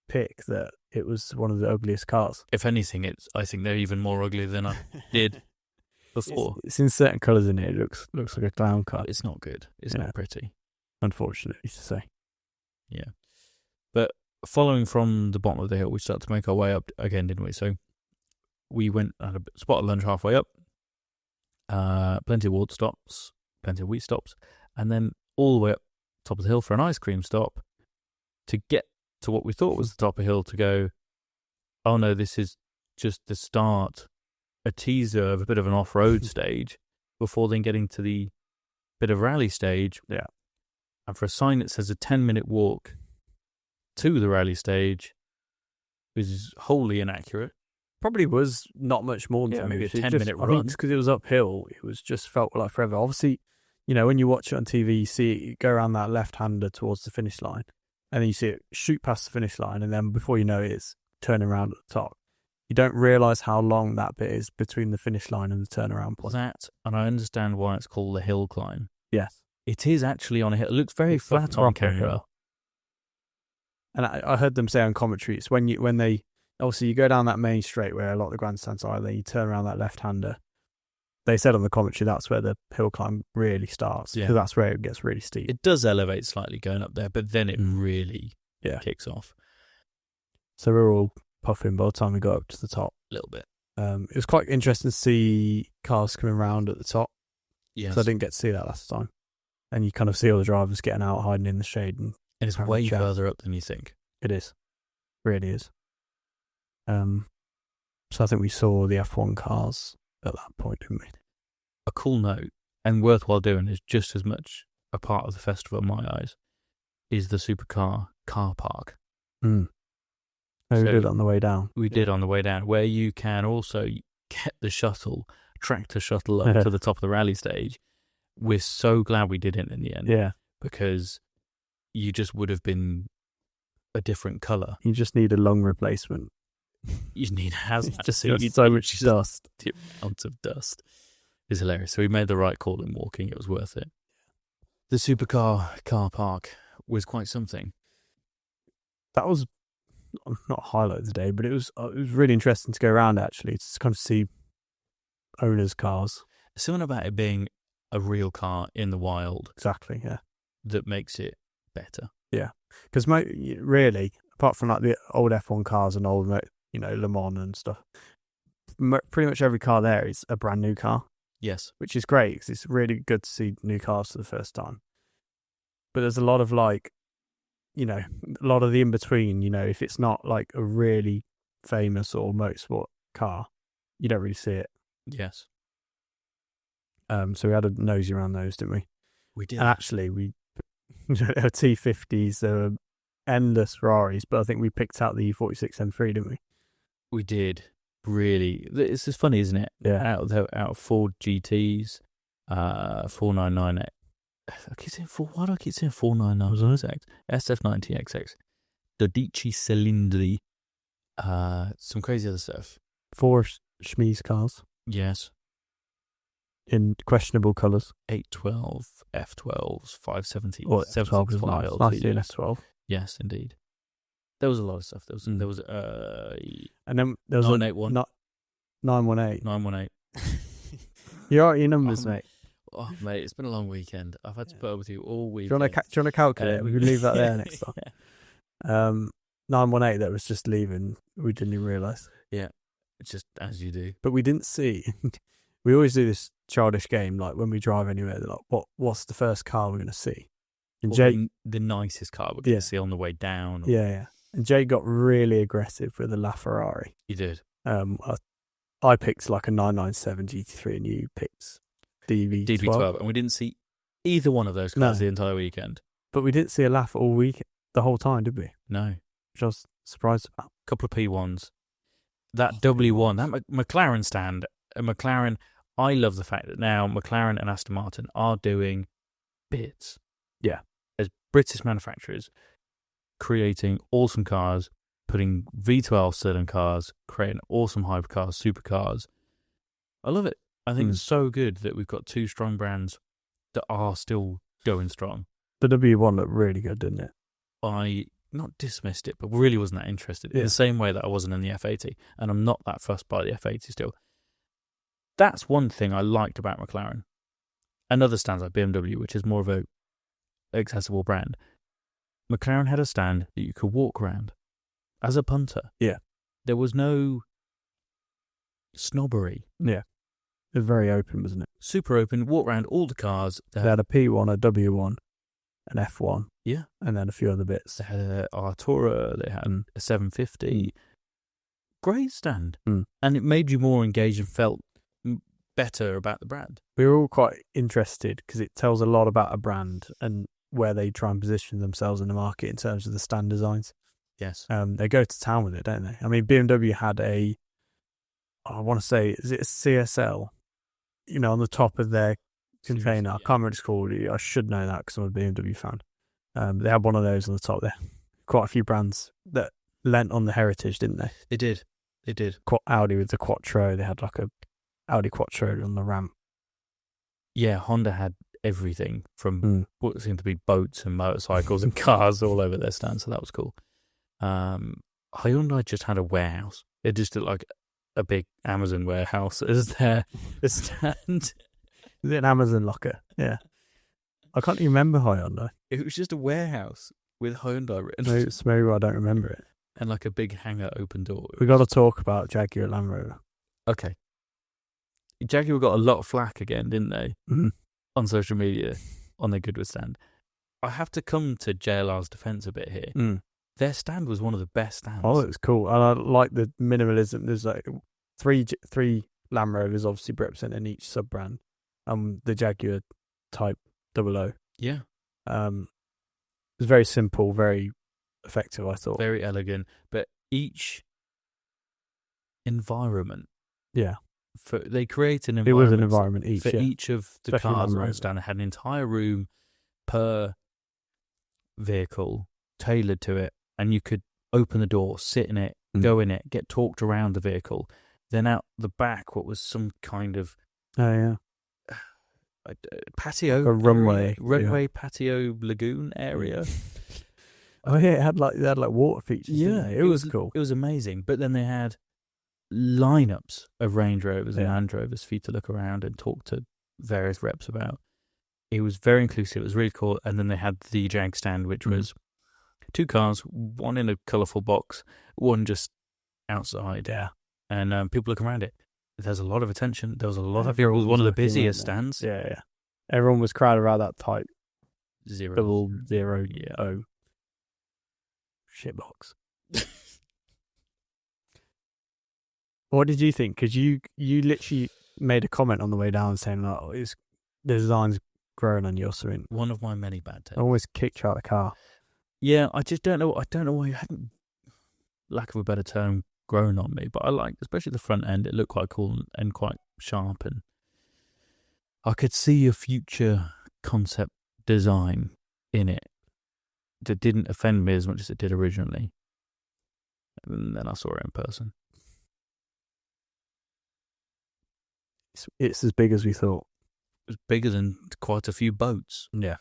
pick that it was one of the ugliest cars? If anything, I think they're even more ugly than I did before. It's in certain colours in it. It looks like a clown car. It's not good. It's not pretty. Unfortunately to say. Yeah. But following from the bottom of the hill, we started to make our way up again, didn't we? So we went at a spot of lunch halfway up. Plenty of water stops, plenty of wheat stops, and then all the way up top of the hill for an ice cream stop to get to what we thought was the top of the hill to go, oh no, this is just the start, a teaser of a bit of an off-road stage before then getting to the bit of rally stage. Yeah. And for a sign that says a 10-minute walk to the rally stage, which is wholly inaccurate. Probably was not much more than maybe a 10-minute run. Because it was uphill, it was just felt like forever. Obviously, when you watch it on TV, you see it go around that left-hander towards the finish line, and then you see it shoot past the finish line, and then before you know it, it's turning around at the top. You don't realise how long that bit is between the finish line and the turnaround point. And I understand why it's called the hill climb. Yes. It is actually on a hill. It looks very flat on camera. And I heard them say on commentary, it's when they obviously you go down that main straight where a lot of the grandstands are, then you turn around that left-hander. They said on the commentary that's where the hill climb really starts. Yeah. Because that's where it gets really steep. It does elevate slightly going up there, but then it really kicks off. So we were all puffing by the time we got up to the top. A little bit. It was quite interesting to see cars coming around at the top. Yes. So I didn't get to see that last time. And you kind of see all the drivers getting out, hiding in the shade. And it's way further up than you think. It is. Really is. So I think we saw the F1 cars at that point, didn't we? A cool note, and worthwhile doing, is just as much a part of the festival in my eyes, is the supercar car park. Mm. Oh, so we did it on the way down. We did on the way down, where you can also get the tractor shuttle up to the top of the rally stage. We're so glad we did it in the end. Yeah. Because you just would have been a different colour. You just need a long replacement. You need a hazmat. Just so much dust. The amount of dust is hilarious. So we made the right call in walking. It was worth it. The supercar car park was quite something. That was not a highlight of the day, but it was really interesting to go around, actually, to kind of see owners' cars. Something about it being a real car in the wild. Exactly, yeah. That makes it better. Yeah. Because really, apart from like the old F1 cars and old, Le Mans and stuff, pretty much every car there is a brand new car. Yes. Which is great because it's really good to see new cars for the first time. But there's a lot of a lot of the in-between, if it's not like a really famous or motorsport car, you don't really see it. Yes. So we had a nosy around those, didn't we? We did. And actually, we There were T50s, there were endless Ferraris, but I think we picked out the E46 M3, didn't we? We did. Really. It's just funny, isn't it? Yeah. Out of Ford GTs, 499. Why do I keep saying 499XX? SF90XX. Dodici Cilindri. Some crazy other stuff. 4 Schmies cars Yes. in questionable colours. 812, F12s, 570, Or F12 76 is nice. files. Nice doing F12. Yes, indeed. There was a lot of stuff. There was And then there was 981. 918. 918. You're right, your numbers, mate. Oh, mate, it's been a long weekend. I've had to put up with you all week. Do you want to calculate? We could leave that there next time. Yeah. 918 that was just leaving. We didn't even realise. Yeah, just as you do. But we didn't see. We always do this childish game, like when we drive anywhere, they're like, what's the first car we're going to see? And Jay, the nicest car we're going to see on the way down. Yeah. And Jay got really aggressive with the LaFerrari. You did. I picked like a 997 GT3 and you picked DB12. And we didn't see either one of those cars the entire weekend. But we didn't see a LaF all week, the whole time, did we? No. Which I was surprised about. A couple of P1s. That W1, that McLaren stand, McLaren, I love the fact that now McLaren and Aston Martin are doing bits. Yeah. As British manufacturers, creating awesome cars, putting V12 still in cars, creating awesome hypercars, supercars. I love it. I think it's so good that we've got two strong brands that are still going strong. The W1 looked really good, didn't it? I not dismissed it, but really wasn't that interested. In the same way that I wasn't in the F80, and I'm not that fussed by the F80 still. That's one thing I liked about McLaren. Another stands like BMW, which is more of a accessible brand. McLaren had a stand that you could walk around as a punter. Yeah. There was no snobbery. Yeah. It was very open, wasn't it? Super open, walk around all the cars. They had a P1, a W1, an F1. Yeah. And then a few other bits. They had a Artura, they had a 750. Great stand. And it made you more engaged and felt better about the brand. We were all quite interested because it tells a lot about a brand and where they try and position themselves in the market in terms of the stand designs. Yes. They go to town with it, don't they? I mean, BMW had I want to say, is it a CSL? You know, on the top of their container. I can't remember what it's called. I should know that because I'm a BMW fan. They had one of those on the top there. Quite a few brands that lent on the heritage, didn't they? They did. Audi with the Quattro. They had like a Audi Quattro on the ramp. Yeah, Honda had everything from what seemed to be boats and motorcycles and cars all over their stand, so that was cool. Hyundai just had a warehouse. It just looked like a big Amazon warehouse as their stand. Is it an Amazon locker? Yeah. I can't even remember Hyundai. It was just a warehouse with Hyundai written. Maybe I don't remember it. And like a big hangar open door. We got to talk about Jaguar Land Rover. Okay. Jaguar got a lot of flack again, didn't they? Mm-hmm. On social media, on their Goodwood stand. I have to come to JLR's defence a bit here. Their stand was one of the best stands. Oh, it was cool. And I like the minimalism. There's like three Land Rovers obviously representing each sub-brand. The Jaguar Type 00. Yeah. It was very simple, very effective, I thought. Very elegant. But each environment. Yeah. They create an environment. It was an environment each. For each of the Especially cars on stand. They had an entire room per vehicle tailored to it. And you could open the door, sit in it, go in it, get talked around the vehicle. Then out the back, what was some kind of patio, a runway, patio lagoon area. Oh yeah, it had like water features. Yeah, it was cool. It was amazing. But then they had lineups of Range Rovers and Land Rovers for you to look around and talk to various reps about. It was very inclusive. It was really cool. And then they had the Jag stand, which was 2 cars, one in a colourful box, one just outside. Yeah. And people look around it. There's a lot of attention. There was a lot of... It was one of the busiest stands. Yeah. Everyone was crowded around that Type 00. O shitbox. What did you think? Because you literally made a comment on the way down saying, the design's grown on you or something. One of my many bad days. I always kicked you out of the car. Yeah, I just don't know. I don't know why you hadn't, lack of a better term, grown on me. But I liked, especially the front end. It looked quite cool and quite sharp, and I could see a future concept design in it that didn't offend me as much as it did originally. And then I saw it in person. It's as big as we thought. It was bigger than quite a few boats. Yeah.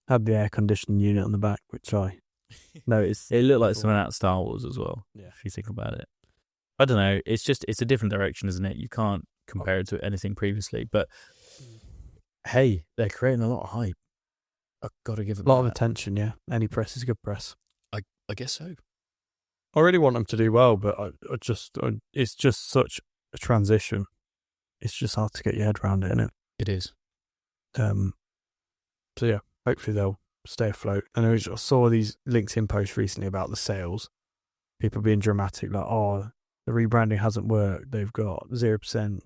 Had the air conditioning unit on the back, which I noticed. It looked like something out of Star Wars as well, if you think about it. I don't know. It's a different direction, isn't it? You can't compare it to anything previously. But, hey, they're creating a lot of hype. I've got to give it a lot of attention, yeah. Any press is good press. I guess so. I really want them to do well, but it's just such a transition. It's just hard to get your head around it, isn't it? It is. So yeah, hopefully they'll stay afloat. And I saw these LinkedIn posts recently about the sales. People being dramatic, like, oh, the rebranding hasn't worked. They've got 0%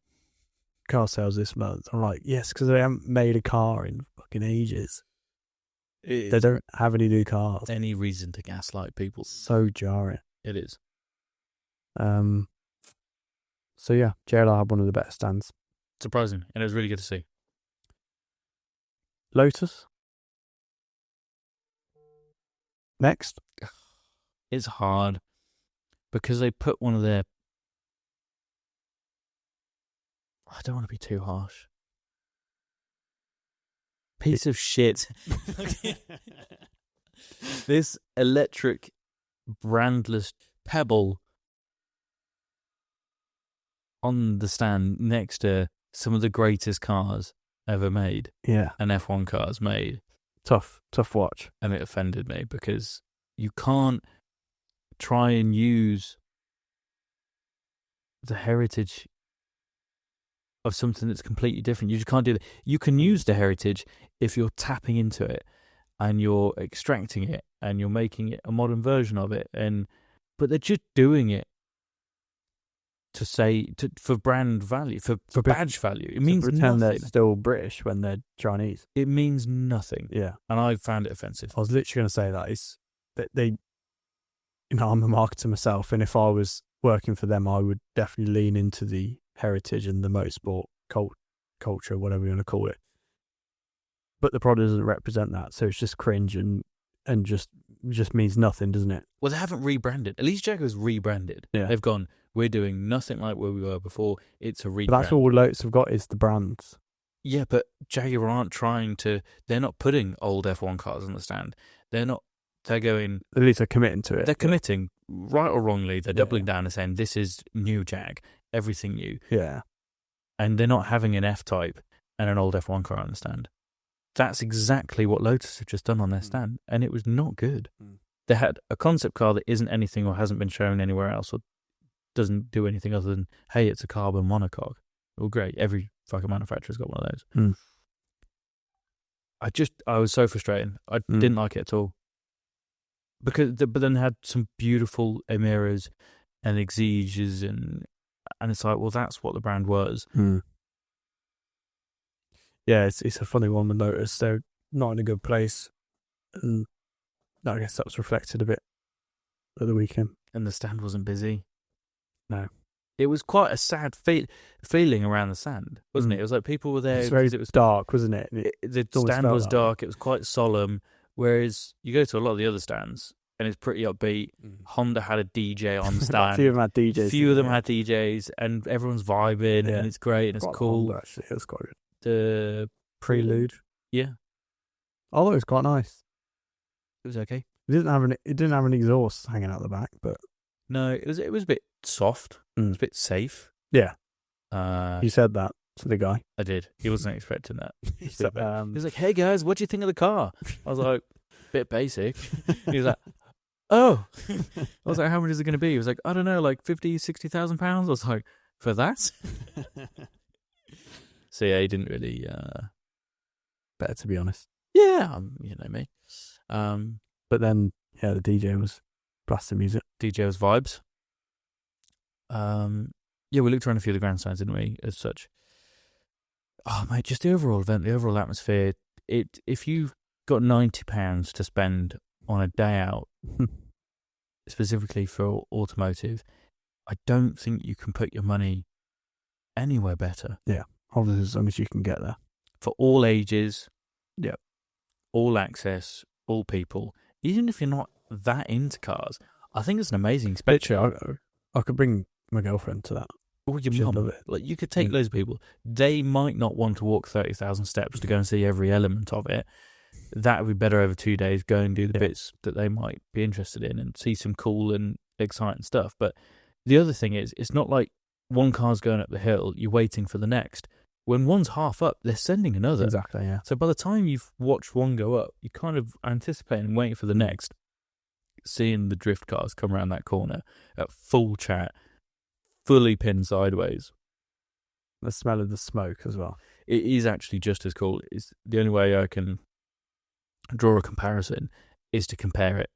car sales this month. I'm like, yes, because they haven't made a car in fucking ages. They don't have any new cars. Any reason to gaslight people. So jarring. It is. So yeah, JLR had one of the better stands. Surprising, and it was really good to see. Lotus. Next. It's hard because they put one of their... I don't want to be too harsh. Piece of shit. This electric, brandless Pebble on the stand next to some of the greatest cars ever made. Yeah. And F1 cars made. Tough watch. And it offended me because you can't try and use the heritage of something that's completely different. You just can't do that. You can use the heritage if you're tapping into it and you're extracting it and you're making it a modern version of it. But they're just doing it for brand value, for badge value. It means pretend nothing. they're still British when they're Chinese. It means nothing. Yeah. And I found it offensive. I was literally going to say that. It's that they, I'm a marketer myself, and if I was working for them, I would definitely lean into the heritage and the motorsport culture, whatever you want to call it. But the product doesn't represent that, so it's just cringe and just means nothing, doesn't it? Well, they haven't rebranded. At least Jaguar's rebranded. Yeah. They've gone, we're doing nothing like where we were before. It's a rebrand. But that's all Lotus have got is the brands. Yeah, but Jaguar aren't they're not putting old F1 cars on the stand. They're going... At least they're committing to it. They're committing, right or wrongly. They're doubling down and saying, this is new Jag, everything new. Yeah. And they're not having an F-Type and an old F1 car on the stand. That's exactly what Lotus have just done on their stand, and it was not good. They had a concept car that isn't anything or hasn't been shown anywhere else or doesn't do anything other than, hey, it's a carbon monocoque. Well, great. Every fucking manufacturer's got one of those. I was so frustrated. I didn't like it at all. But then they had some beautiful Emiras and Exiges and it's like, well, that's what the brand was. Yeah, it's a funny one with Lotus. They're not in a good place. And I guess that was reflected a bit at the weekend. And the stand wasn't busy. No. It was quite a sad feeling around the stand, wasn't it? It was like people were there. It was dark, wasn't it? The stand was dark. It was quite solemn. Whereas you go to a lot of the other stands and it's pretty upbeat. Honda had a DJ on the stand. A few of them had DJs. A few of them had DJs and everyone's vibing and it's great and it's cool. Honda, actually, it was quite good. The Prelude. Yeah. Although it was quite nice. It was okay. It didn't have an exhaust hanging out the back, but no, it was a bit soft. It was a bit safe. Yeah. You said that to the guy. I did. He wasn't expecting that. He was like, "Hey guys, what do you think of the car?" I was like, "Bit basic." He was like, "Oh." I was like, "How much is it going to be?" He was like, "I don't know, like 50,000, 60,000 pounds." I was like, "For that?" So yeah, he didn't really. Better to be honest. Yeah, you know me. But then, yeah, the DJ was blasting music. DJ was vibes. Yeah, we looked around a few of the grandstands, didn't we? As such, Oh, mate, just the overall event, the overall atmosphere. If you've got £90 to spend on a day out, specifically for automotive, I don't think you can put your money anywhere better. Yeah, obviously as long as you can get there. For all ages, yeah, all access, all people. Even if you're not that into cars, I think it's an amazing spectacle. Literally, I could bring my girlfriend to that. Or your She'd mum. love it. Like, you could take loads of people. They might not want to walk 30,000 steps to go and see every element of it. That would be better over 2 days. Go and do the bits that they might be interested in and see some cool and exciting stuff. But the other thing is, it's not like one car's going up the hill, you're waiting for the next. When one's half up, they're sending another. Exactly, yeah. So by the time you've watched one go up, you're kind of anticipating and waiting for the next. Seeing the drift cars come around that corner at full chat, fully pinned sideways. The smell of the smoke as well. It is actually just as cool. It's the only way I can draw a comparison is to compare it.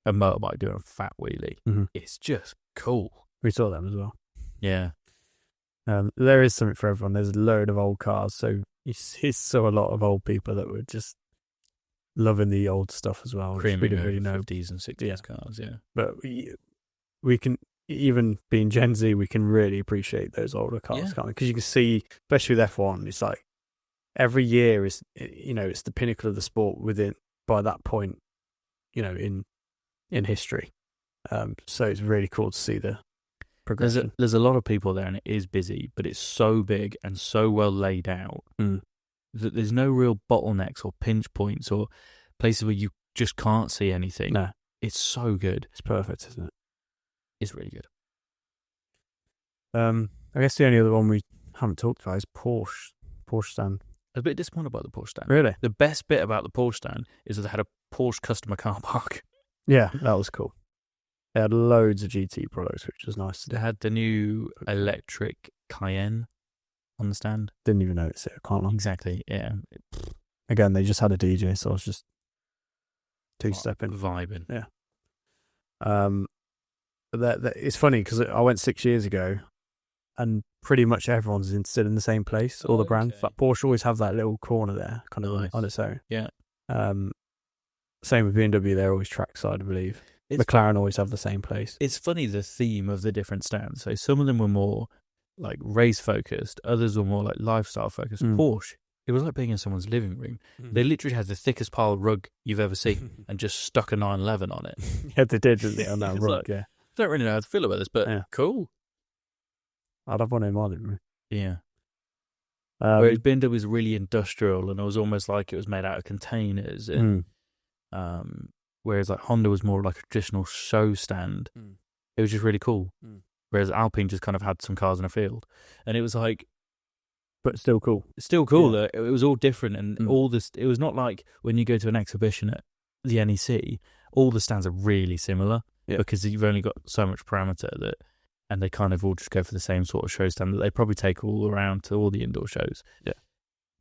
A motorbike doing a fat wheelie. Mm-hmm. It's just cool. We saw them as well. Yeah. There is something for everyone. There's a load of old cars, so you saw a lot of old people that were just loving the old stuff as well. Creaming we didn't really know 50s and 60s cars, yeah. But we can, even being Gen Z, we can really appreciate those older cars, can't we? Because you can see, especially with F1, it's like every year is, it's the pinnacle of the sport by that point, in history. So it's really cool to see the progression. There's a lot of people there and it is busy, but it's so big and so well laid out that there's no real bottlenecks or pinch points or places where you just can't see anything. No. It's so good. It's perfect, isn't it? It's really good. I guess the only other one we haven't talked about is Porsche stand. I was a bit disappointed about the Porsche stand. Really? The best bit about the Porsche stand is that they had a Porsche customer car park. Yeah, that was cool. They had loads of GT products, which was nice. They had the new electric Cayenne on the stand. Didn't even notice it, I can't lie. Exactly, yeah. Again, they just had a DJ, so I was just two-stepping. Vibing. Yeah. It's funny because I went 6 years ago and pretty much everyone's still in the same place, all the brands. Okay. Like Porsche always have that little corner there, kind of on its own. Yeah. Same with BMW, they're always trackside, I believe. McLaren always have the same place. It's funny, the theme of the different stands. So some of them were more like race focused, others were more like lifestyle focused. Porsche, it was like being in someone's living room. They literally had the thickest pile of rug you've ever seen and just stuck a 911 on it. Yeah, they did, didn't they, on that rug, I don't really know how to feel about this, but cool. I'd have one in my living room. Yeah. Whereas BMW was really industrial and it was almost like it was made out of containers. And, whereas like Honda was more like a traditional show stand. It was just really cool. Whereas Alpine just kind of had some cars in a field. And it was like... But still cool. Still cool. Yeah. It was all different and all this... It was not like when you go to an exhibition at the NEC, all the stands are really similar because you've only got so much parameter that... And they kind of all just go for the same sort of show stand that they probably take all around to all the indoor shows. Yeah.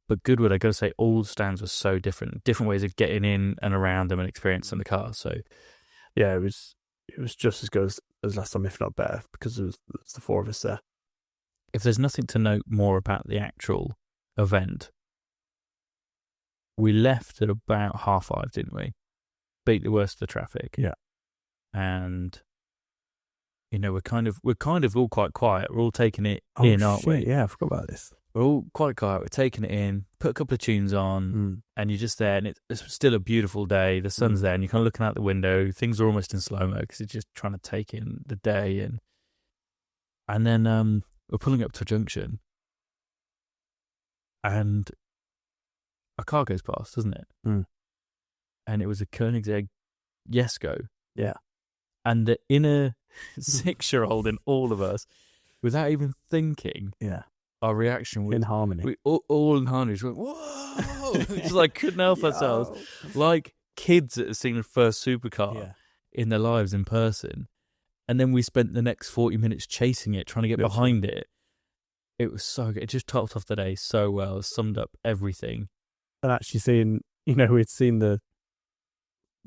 But Goodwood, I got to say, all the stands were so different ways of getting in and around them and experiencing the car. So, yeah, it was just as good as last time, if not better, because it was the four of us there. If there's nothing to note more about the actual event, we left at about 5:30, didn't we? Beat the worst of the traffic. Yeah. And we're kind of all quite quiet. We're all taking it in, aren't we? Yeah, I forgot about this. We're all quite quiet. We're taking it in, put a couple of tunes on, and you're just there, and it's still a beautiful day. The sun's there, and you're kind of looking out the window. Things are almost in slow-mo because you're just trying to take in the day. And then we're pulling up to a junction, and a car goes past, doesn't it? And it was a Koenigsegg Jesko. Yeah. And the inner 6-year-old in all of us, without even thinking, our reaction was... In harmony. We all in harmony. Just went, whoa! Just like couldn't help ourselves. Like kids that have seen the first supercar in their lives in person. And then we spent the next 40 minutes chasing it, trying to get behind it. It was so good. It just topped off the day so well. It summed up everything. And actually seeing, we'd seen the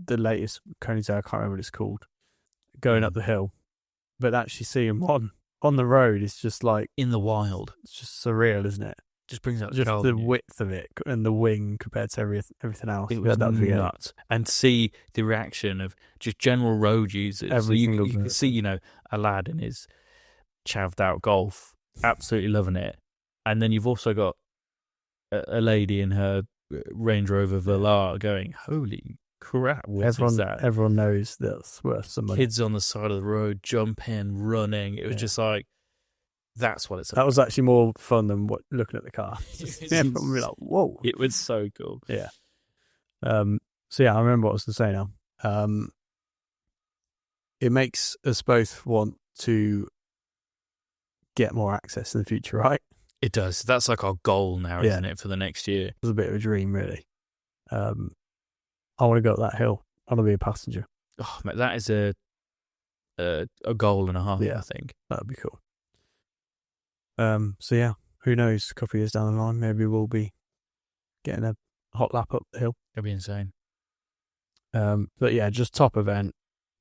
latest Koenigsegg, I can't remember what it's called, going up the hill. But actually seeing one on the road is just like... In the wild. It's just surreal, isn't it? just brings out just child the in you. width of it and the wing compared to everything else. It We was had that V8. nuts. And see the reaction of just general road users. Every So single you can see, a lad in his chavved out Golf, absolutely loving it. And then you've also got a lady in her Range Rover Velar going, holy crap, what is that? Everyone knows that's worth some money. Kids on the side of the road, jumping, running. It was just like, that's what it's about. That was actually more fun than looking at the car. Everyone would be like, whoa. It was so cool. Yeah. So yeah, I remember what I was going to say now. It makes us both want to get more access in the future, right? It does. That's like our goal now, isn't it, for the next year? It was a bit of a dream, really. I want to go up that hill. I want to be a passenger. Oh, mate, that is a goal and a half, I think. That would be cool. So yeah, who knows? A couple of years down the line, maybe we'll be getting a hot lap up the hill. It'd be insane. But yeah, just top event.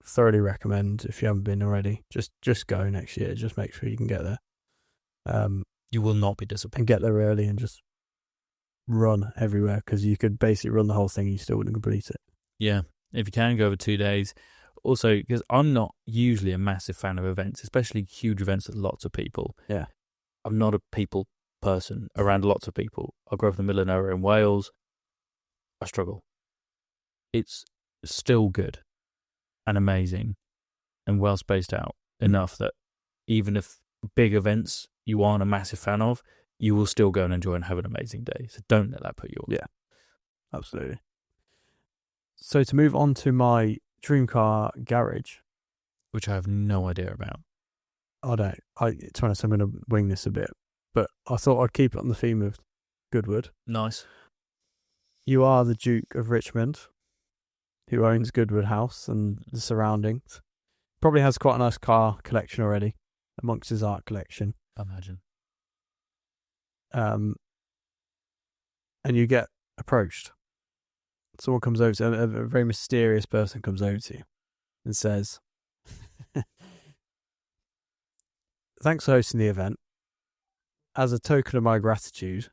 Thoroughly recommend if you haven't been already. Just go next year. Just make sure you can get there. You will not be disappointed. And get there early and just run everywhere, because you could basically run the whole thing and you still wouldn't complete it. Yeah, if you can, go over 2 days. Also, because I'm not usually a massive fan of events, especially huge events with lots of people. Yeah. I'm not a people person around lots of people. I grew up in the middle of nowhere in Wales. I struggle. It's still good and amazing and well spaced out enough that even if big events you aren't a massive fan of, you will still go and enjoy and have an amazing day. So don't let that put you off. Yeah, absolutely. So to move on to my dream car garage, which I have no idea about. To be honest, I'm going to wing this a bit, but I thought I'd keep it on the theme of Goodwood. Nice. You are the Duke of Richmond, who owns Goodwood House and the surroundings. Probably has quite a nice car collection already amongst his art collection. I imagine. And you get approached. Someone comes over to you, a very mysterious person comes over to you and says, thanks for hosting the event. As a token of my gratitude,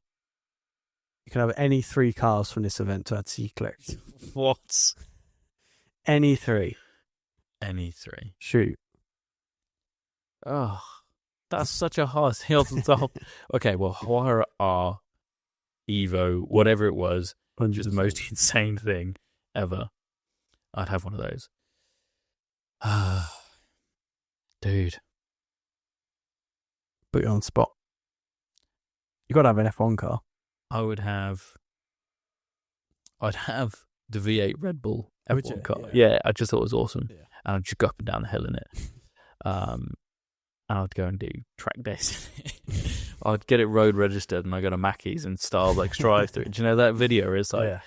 you can have any 3 cars from this event to add to your collection. What? Any 3. Any 3. Shoot. Oh, that's such a hard hill to top. Okay, well, Huayra R, Evo, whatever it was, 100%. just the most insane thing ever. I'd have one of those. Dude. Put you on the spot. You got to have an F1 car. I'd have the V8 Red Bull F1 car. Yeah. I just thought it was awesome. Yeah. And I'd just go up and down the hill in it. And I'd go and do track days. I'd get it road registered and I go to Mackey's and Starbucks drive through. Do you know that video? It's like,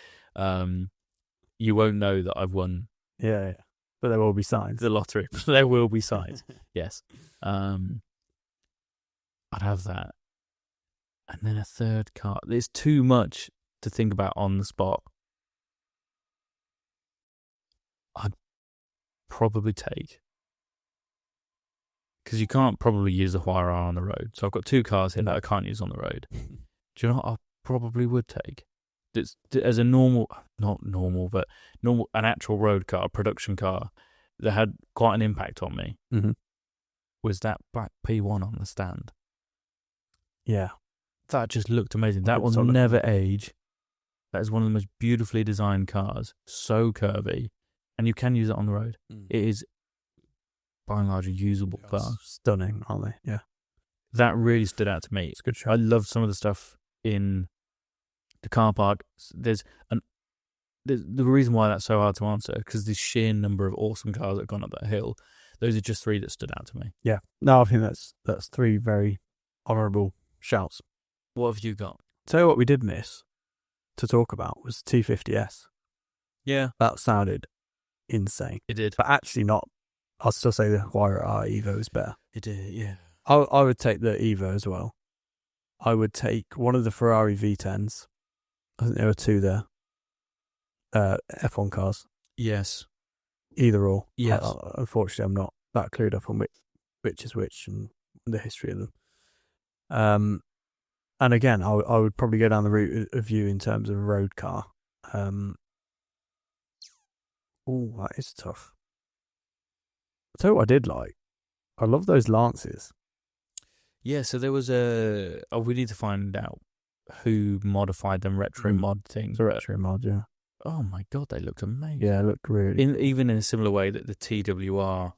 you won't know that I've won. Yeah. But there will be signs. The lottery. There will be signs. Yes. I'd have that. And then a third car. There's too much to think about on the spot. I'd probably take, because you can't probably use the Huayra R on the road. So I've got 2 cars here that I can't use on the road. Do you know what I probably would take? It's, as a an actual road car, production car that had quite an impact on me, was that black P1 on the stand. Yeah. That just looked amazing. That will never age. That is one of the most beautifully designed cars. So curvy. And you can use it on the road. It is, by and large, a usable car. Stunning, aren't they? Yeah. That really stood out to me. It's a good shot. I loved some of the stuff in the car park. There's the reason why that's so hard to answer, because the sheer number of awesome cars that have gone up that hill. Those are just 3 that stood out to me. Yeah. No, I think that's 3 very honourable shouts. What have you got? Tell you what we did miss to talk about was T50S. Yeah. That sounded insane. It did. But actually not. I'll still say the Huayra R Evo is better. It did, yeah. I would take the Evo as well. I would take one of the Ferrari V10s. I think there were 2 there. F1 cars. Yes. Either or. Yes. Unfortunately, I'm not that clued up on which is which and the history of them. And again, I would probably go down the route of you in terms of a road car. Oh, that is tough. I'll tell you what I did like. I love those Lances. Yeah, so there was we need to find out who modified them, retro mod thing. It's a retro mod, yeah. Oh my God, they looked amazing. Yeah, it looked really even in a similar way that the TWR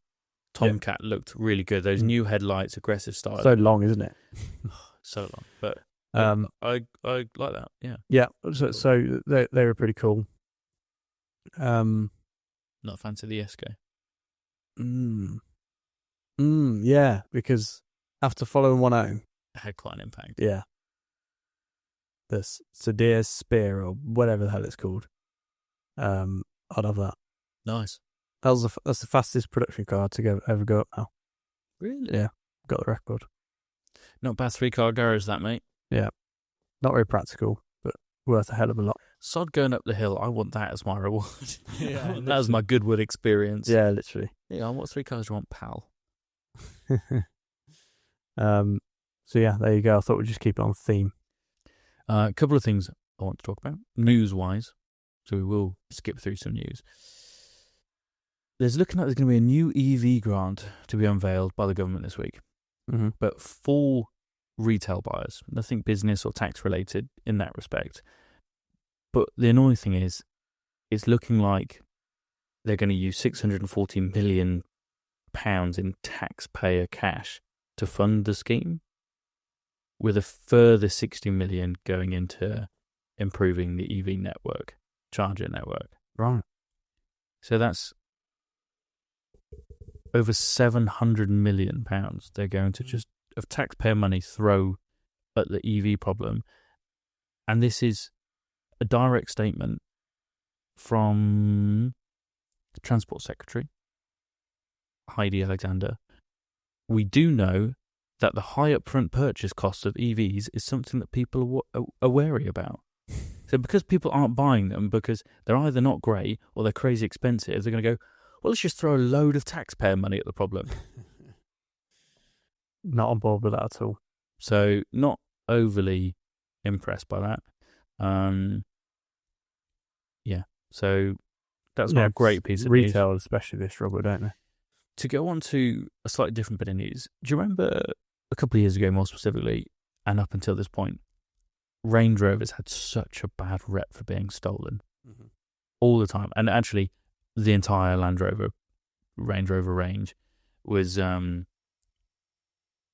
Tomcat looked really good. Those new headlights, aggressive style. So long, isn't it? So long. But I like that, yeah. Yeah, so they were pretty cool. Not fancy the Jesko. Yeah, because after following 1.0, Had quite an impact. yeah, the Sedir Spear or whatever the hell it's called. I'd have that. Nice. That's the fastest production car to ever go up now. Really? Yeah, got the record. Not bad 3-car garage, that, mate. Yeah, not very practical, but worth a hell of a lot. Sod going up the hill. I want that as my reward. Yeah, that was my Goodwood experience. Yeah, literally. Yeah, what 3 cars do you want, pal? So yeah, there you go. I thought we'd just keep it on theme. A couple of things I want to talk about, news-wise. So we will skip through some news. There's looking like there's going to be a new EV grant to be unveiled by the government this week. Mm-hmm. But for retail buyers, nothing business or tax related in that respect. But the annoying thing is, it's looking like they're going to use £640 million in taxpayer cash to fund the scheme, with a further 60 million going into improving the EV network, charger network. Right. So that's over £700 million they're going to just, of taxpayer money, throw at the EV problem. And this is a direct statement from the Transport Secretary, Heidi Alexander. We do know that the high upfront purchase cost of EVs is something that people are wary about. So because people aren't buying them because they're either not great or they're crazy expensive, they're going to go, well, let's just throw a load of taxpayer money at the problem. Not on board with that at all. So not overly impressed by that. Yeah, so that's not a great piece of news. Retail especially this struggle, don't they? To go on to a slightly different bit of news, do you remember a couple of years ago, more specifically, and up until this point, Range Rovers had such a bad rep for being stolen all the time. And actually, the entire Range Rover range was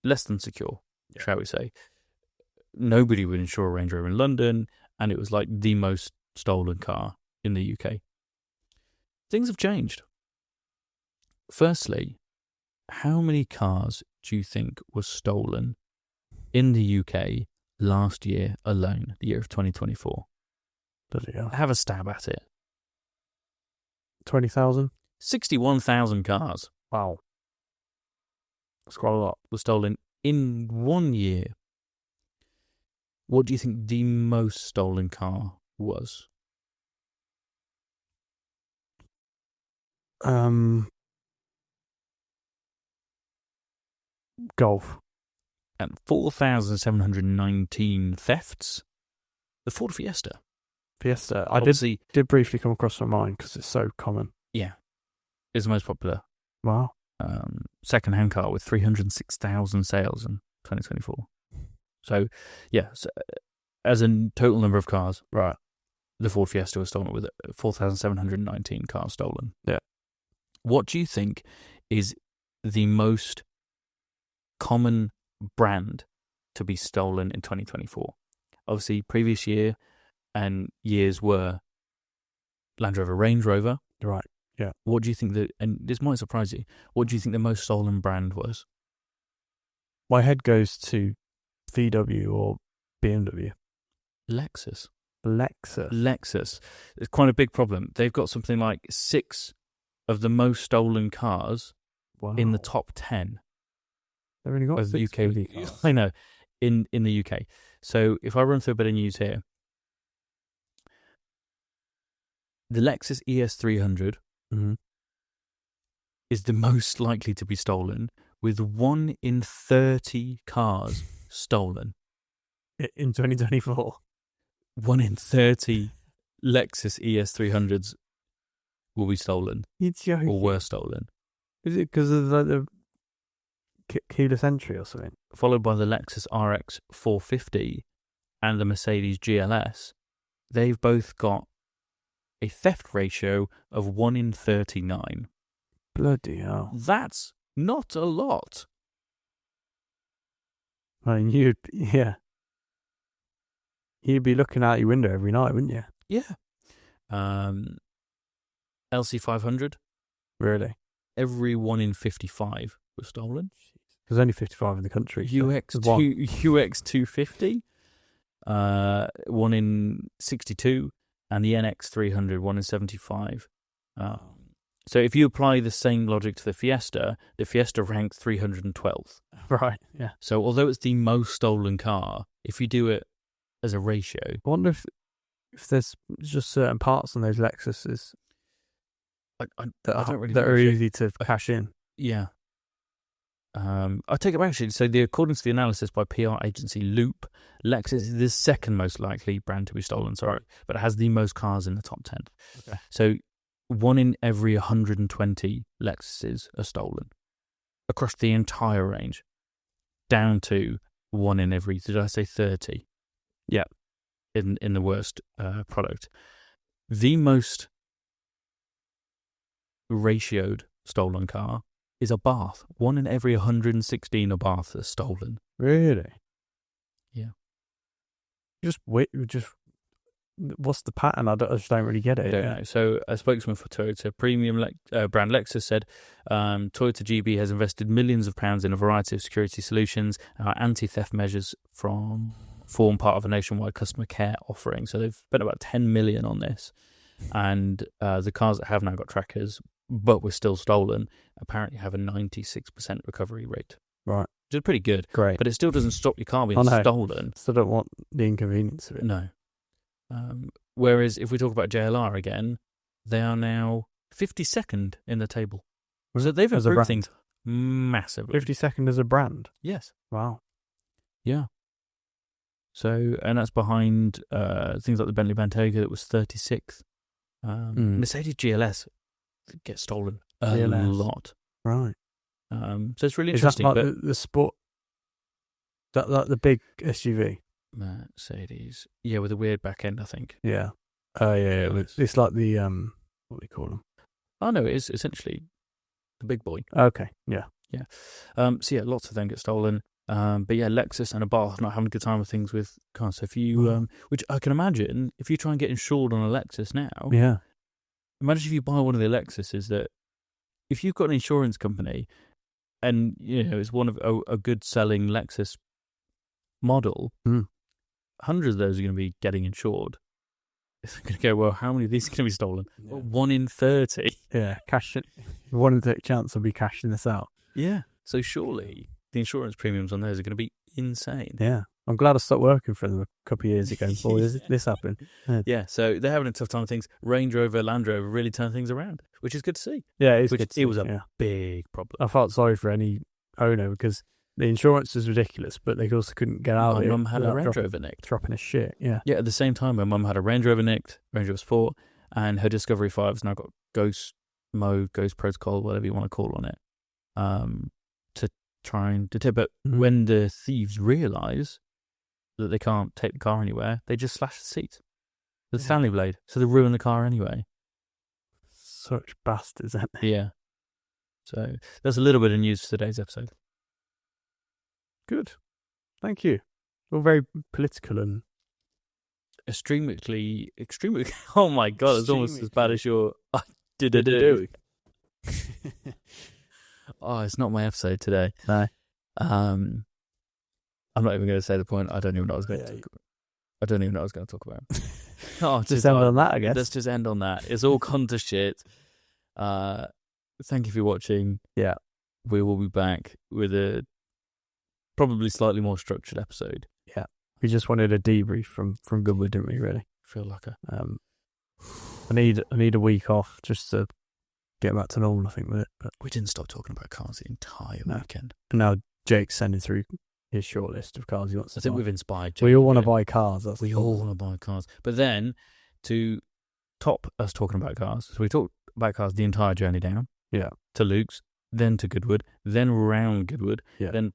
less than secure, shall we say. Nobody would insure a Range Rover in London, and it was like the most stolen car in the UK. Things have changed. Firstly, how many cars do you think were stolen in the UK last year alone, the year of 2024? Bloody hell. Have a stab at it. 20,000? 61,000 cars. Wow. That's quite a lot. Were stolen in 1 year. What do you think the most stolen car was? Golf. And 4,719 thefts. The Ford Fiesta. I did briefly come across my mind because it's so common. Yeah. Is the most popular. Wow. Second-hand car with 306,000 sales in 2024. So, yeah, as a total number of cars, right, the Ford Fiesta was stolen with 4,719 cars stolen. Yeah. What do you think is the most common brand to be stolen in 2024? Obviously, previous year and years were Land Rover, Range Rover. Right, yeah. What do you think and this might surprise you, what do you think the most stolen brand was? My head goes to VW or BMW. Lexus. It's quite a big problem. They've got something like 6 of the most stolen cars in the top 10. They've only got 6 UK cars. I know, in the UK. So if I run through a bit of news here, the Lexus ES300 is the most likely to be stolen, with 1 in 30 cars stolen. in 2024. 1 in 30 Lexus ES300s will be stolen. You're joking. Or were stolen. Is it because of like the keyless entry or something? Followed by the Lexus RX 450 and the Mercedes GLS. They've both got a theft ratio of 1 in 39. Bloody hell. That's not a lot. I mean, you'd be looking out your window every night, wouldn't you? Yeah. LC500. Really? Every 1 in 55 was stolen. There's only 55 in the country. UX250, 1 in 62, and the NX300, 1 in 75. So if you apply the same logic to the Fiesta ranks 312th. Right, yeah. So although it's the most stolen car, if you do it as a ratio... I wonder if there's just certain parts on those Lexuses that are easy to cash in. Yeah. I take it back, actually. So according to the analysis by PR agency Loop, Lexus is the second most likely brand to be stolen, but it has the most cars in the top 10. Okay. So 1 in every 120 Lexuses are stolen across the entire range, down to 1 in every, did I say 30? Yeah. In the worst product. The most ratioed stolen car is a Bath. 1 in every 116 Abarth are stolen. Really? Yeah. Just what's the pattern? I just don't really get it. I don't know. So a spokesman for Toyota Premium brand Lexus said Toyota GB has invested millions of pounds in a variety of security solutions. Anti-theft measures form part of a nationwide customer care offering. So they've spent about 10 million on this. And the cars that have now got trackers but were still stolen apparently have a 96% recovery rate. Right. Which is pretty good. Great. But it still doesn't stop your car being stolen. Still don't want the inconvenience of it. No. Whereas if we talk about JLR again, they are now 52nd in the table. So they've improved things massively. 52nd as a brand? Yes. Wow. Yeah. So, and that's behind things like the Bentley Bentayga that was 36th. Mercedes GLS gets stolen a lot. Right. So it's really interesting. Is that like the sport, like the big SUV? Mercedes. Yeah, with a weird back end, I think. Yeah. Yeah. It's like the, what do we call them? Oh, no, it is essentially the big boy. Okay. Yeah. Yeah. So, yeah, lots of them get stolen. But yeah, Lexus and Abarth not having a good time with things with cars. So if you, which I can imagine, if you try and get insured on a Lexus now, yeah. Imagine if you buy one of the Lexuses that, if you've got an insurance company, and it's one of a good selling Lexus model, hundreds of those are going to be getting insured. It's going to go, well, how many of these are going to be stolen? Yeah. Well, 1 in 30. Yeah, 1 in 30 chance of be cashing this out. Yeah, so surely the insurance premiums on those are going to be insane. Yeah. I'm glad I stopped working for them a couple of years ago before this happened. Yeah, so they're having a tough time with things. Range Rover, Land Rover really turned things around, which is good to see. Yeah, it is good to see. It was a big problem. I felt sorry for any owner because the insurance is ridiculous, but they also couldn't get out of it. My mum had a Range Rover nicked. Dropping a shit, yeah. Yeah, at the same time, my mum had a Range Rover nicked, Range Rover Sport, and her Discovery 5 has now got Ghost Mode, Ghost Protocol, whatever you want to call on it, to try and deter. But when the thieves realise that they can't take the car anywhere, they just slash the seat. The Stanley blade. So they ruin the car anyway. Such bastards, aren't they? Yeah. So that's a little bit of news for today's episode. Good. Thank you. All very political and extremely. Oh my God, it's almost as bad as your do. Oh, it's not my episode today. No. I'm not even going to say the point. I don't even know what I was going to talk about. Oh, just end on that, I guess. Let's just end on that. It's all gone to shit. Thank you for watching. Yeah. We will be back with a probably slightly more structured episode. Yeah. We just wanted a debrief from Goodwood, didn't we, really? Feel like I need a week off just to get back to normal, I think, with it. But we didn't stop talking about cars the entire weekend. And now Jake's sending through his short list of cars he wants to I think buy. we've inspired. We all want to buy cars. We all want to buy cars. But then, to top us talking about cars, so we talked about cars the entire journey down. Yeah. To Luke's, then to Goodwood, then round Goodwood, then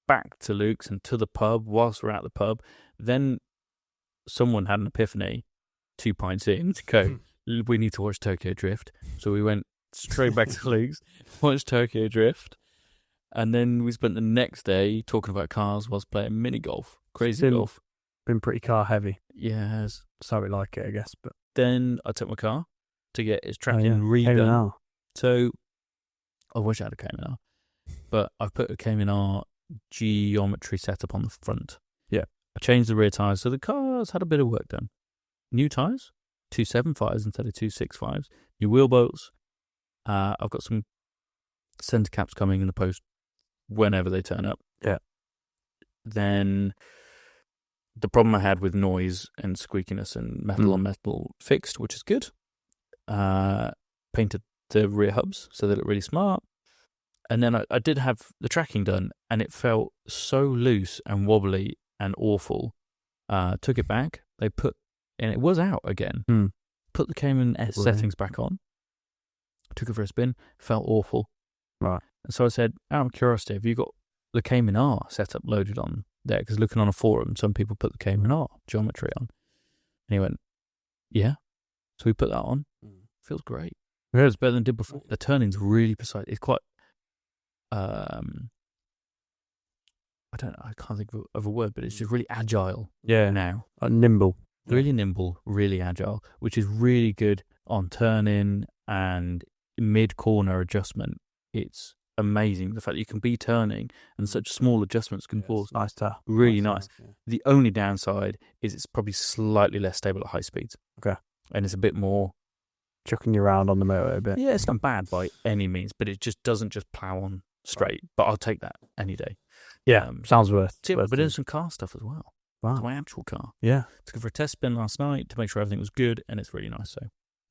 back to Luke's and to the pub whilst we're at the pub. Then someone had an epiphany 2 pints in to go, we need to watch Tokyo Drift. So we went straight back to Luke's, watched Tokyo Drift. And then we spent the next day talking about cars whilst playing mini golf. Crazy golf. Been pretty car heavy. Yes. So we like it, I guess. But then I took my car to get its tracking redone. So I wish I had a Cayman R, but I've put a Cayman R geometry setup on the front. Yeah. I changed the rear tyres, so the car's had a bit of work done. New tyres, 275s instead of 265s. New wheel bolts. I've got some centre caps coming in the post whenever they turn up. Yeah. Then the problem I had with noise and squeakiness and metal on metal fixed, which is good. Painted the rear hubs so they look really smart. And then I did have the tracking done, and it felt so loose and wobbly and awful. Took it back. And it was out again. Put the Cayman S settings back on. Took it for a spin. Felt awful. Right. And so I said, out of curiosity, have you got the Cayman R setup loaded on there? Because looking on a forum, some people put the Cayman R geometry on. And he went, yeah. So we put that on. Feels great. It's better than it did before. The turning's really precise. It's quite, I can't think of a word, but it's just really agile now. Nimble. Really nimble, really agile, which is really good on turning and mid-corner adjustment. It's amazing. The fact that you can be turning and such small adjustments can cause nice to really nice. The only downside is it's probably slightly less stable at high speeds. Okay. And it's a bit more chucking you around on the motorway a bit. Yeah, it's not bad by any means, but it just doesn't just plow on straight. But I'll take that any day. Yeah, sounds worth. We're doing some car stuff as well. Wow. It's my actual car. Yeah. Took it for a test spin last night to make sure everything was good, and it's really nice. So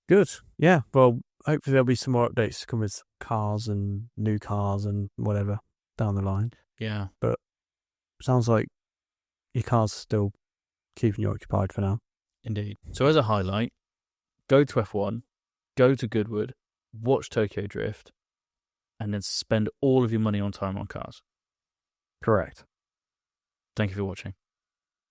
good. Yeah. Well, hopefully there'll be some more updates to come with cars and new cars and whatever down the line. Yeah. But sounds like your car's still keeping you occupied for now. Indeed. So as a highlight, go to F1, go to Goodwood, watch Tokyo Drift, and then spend all of your money on time on cars. Correct. Thank you for watching.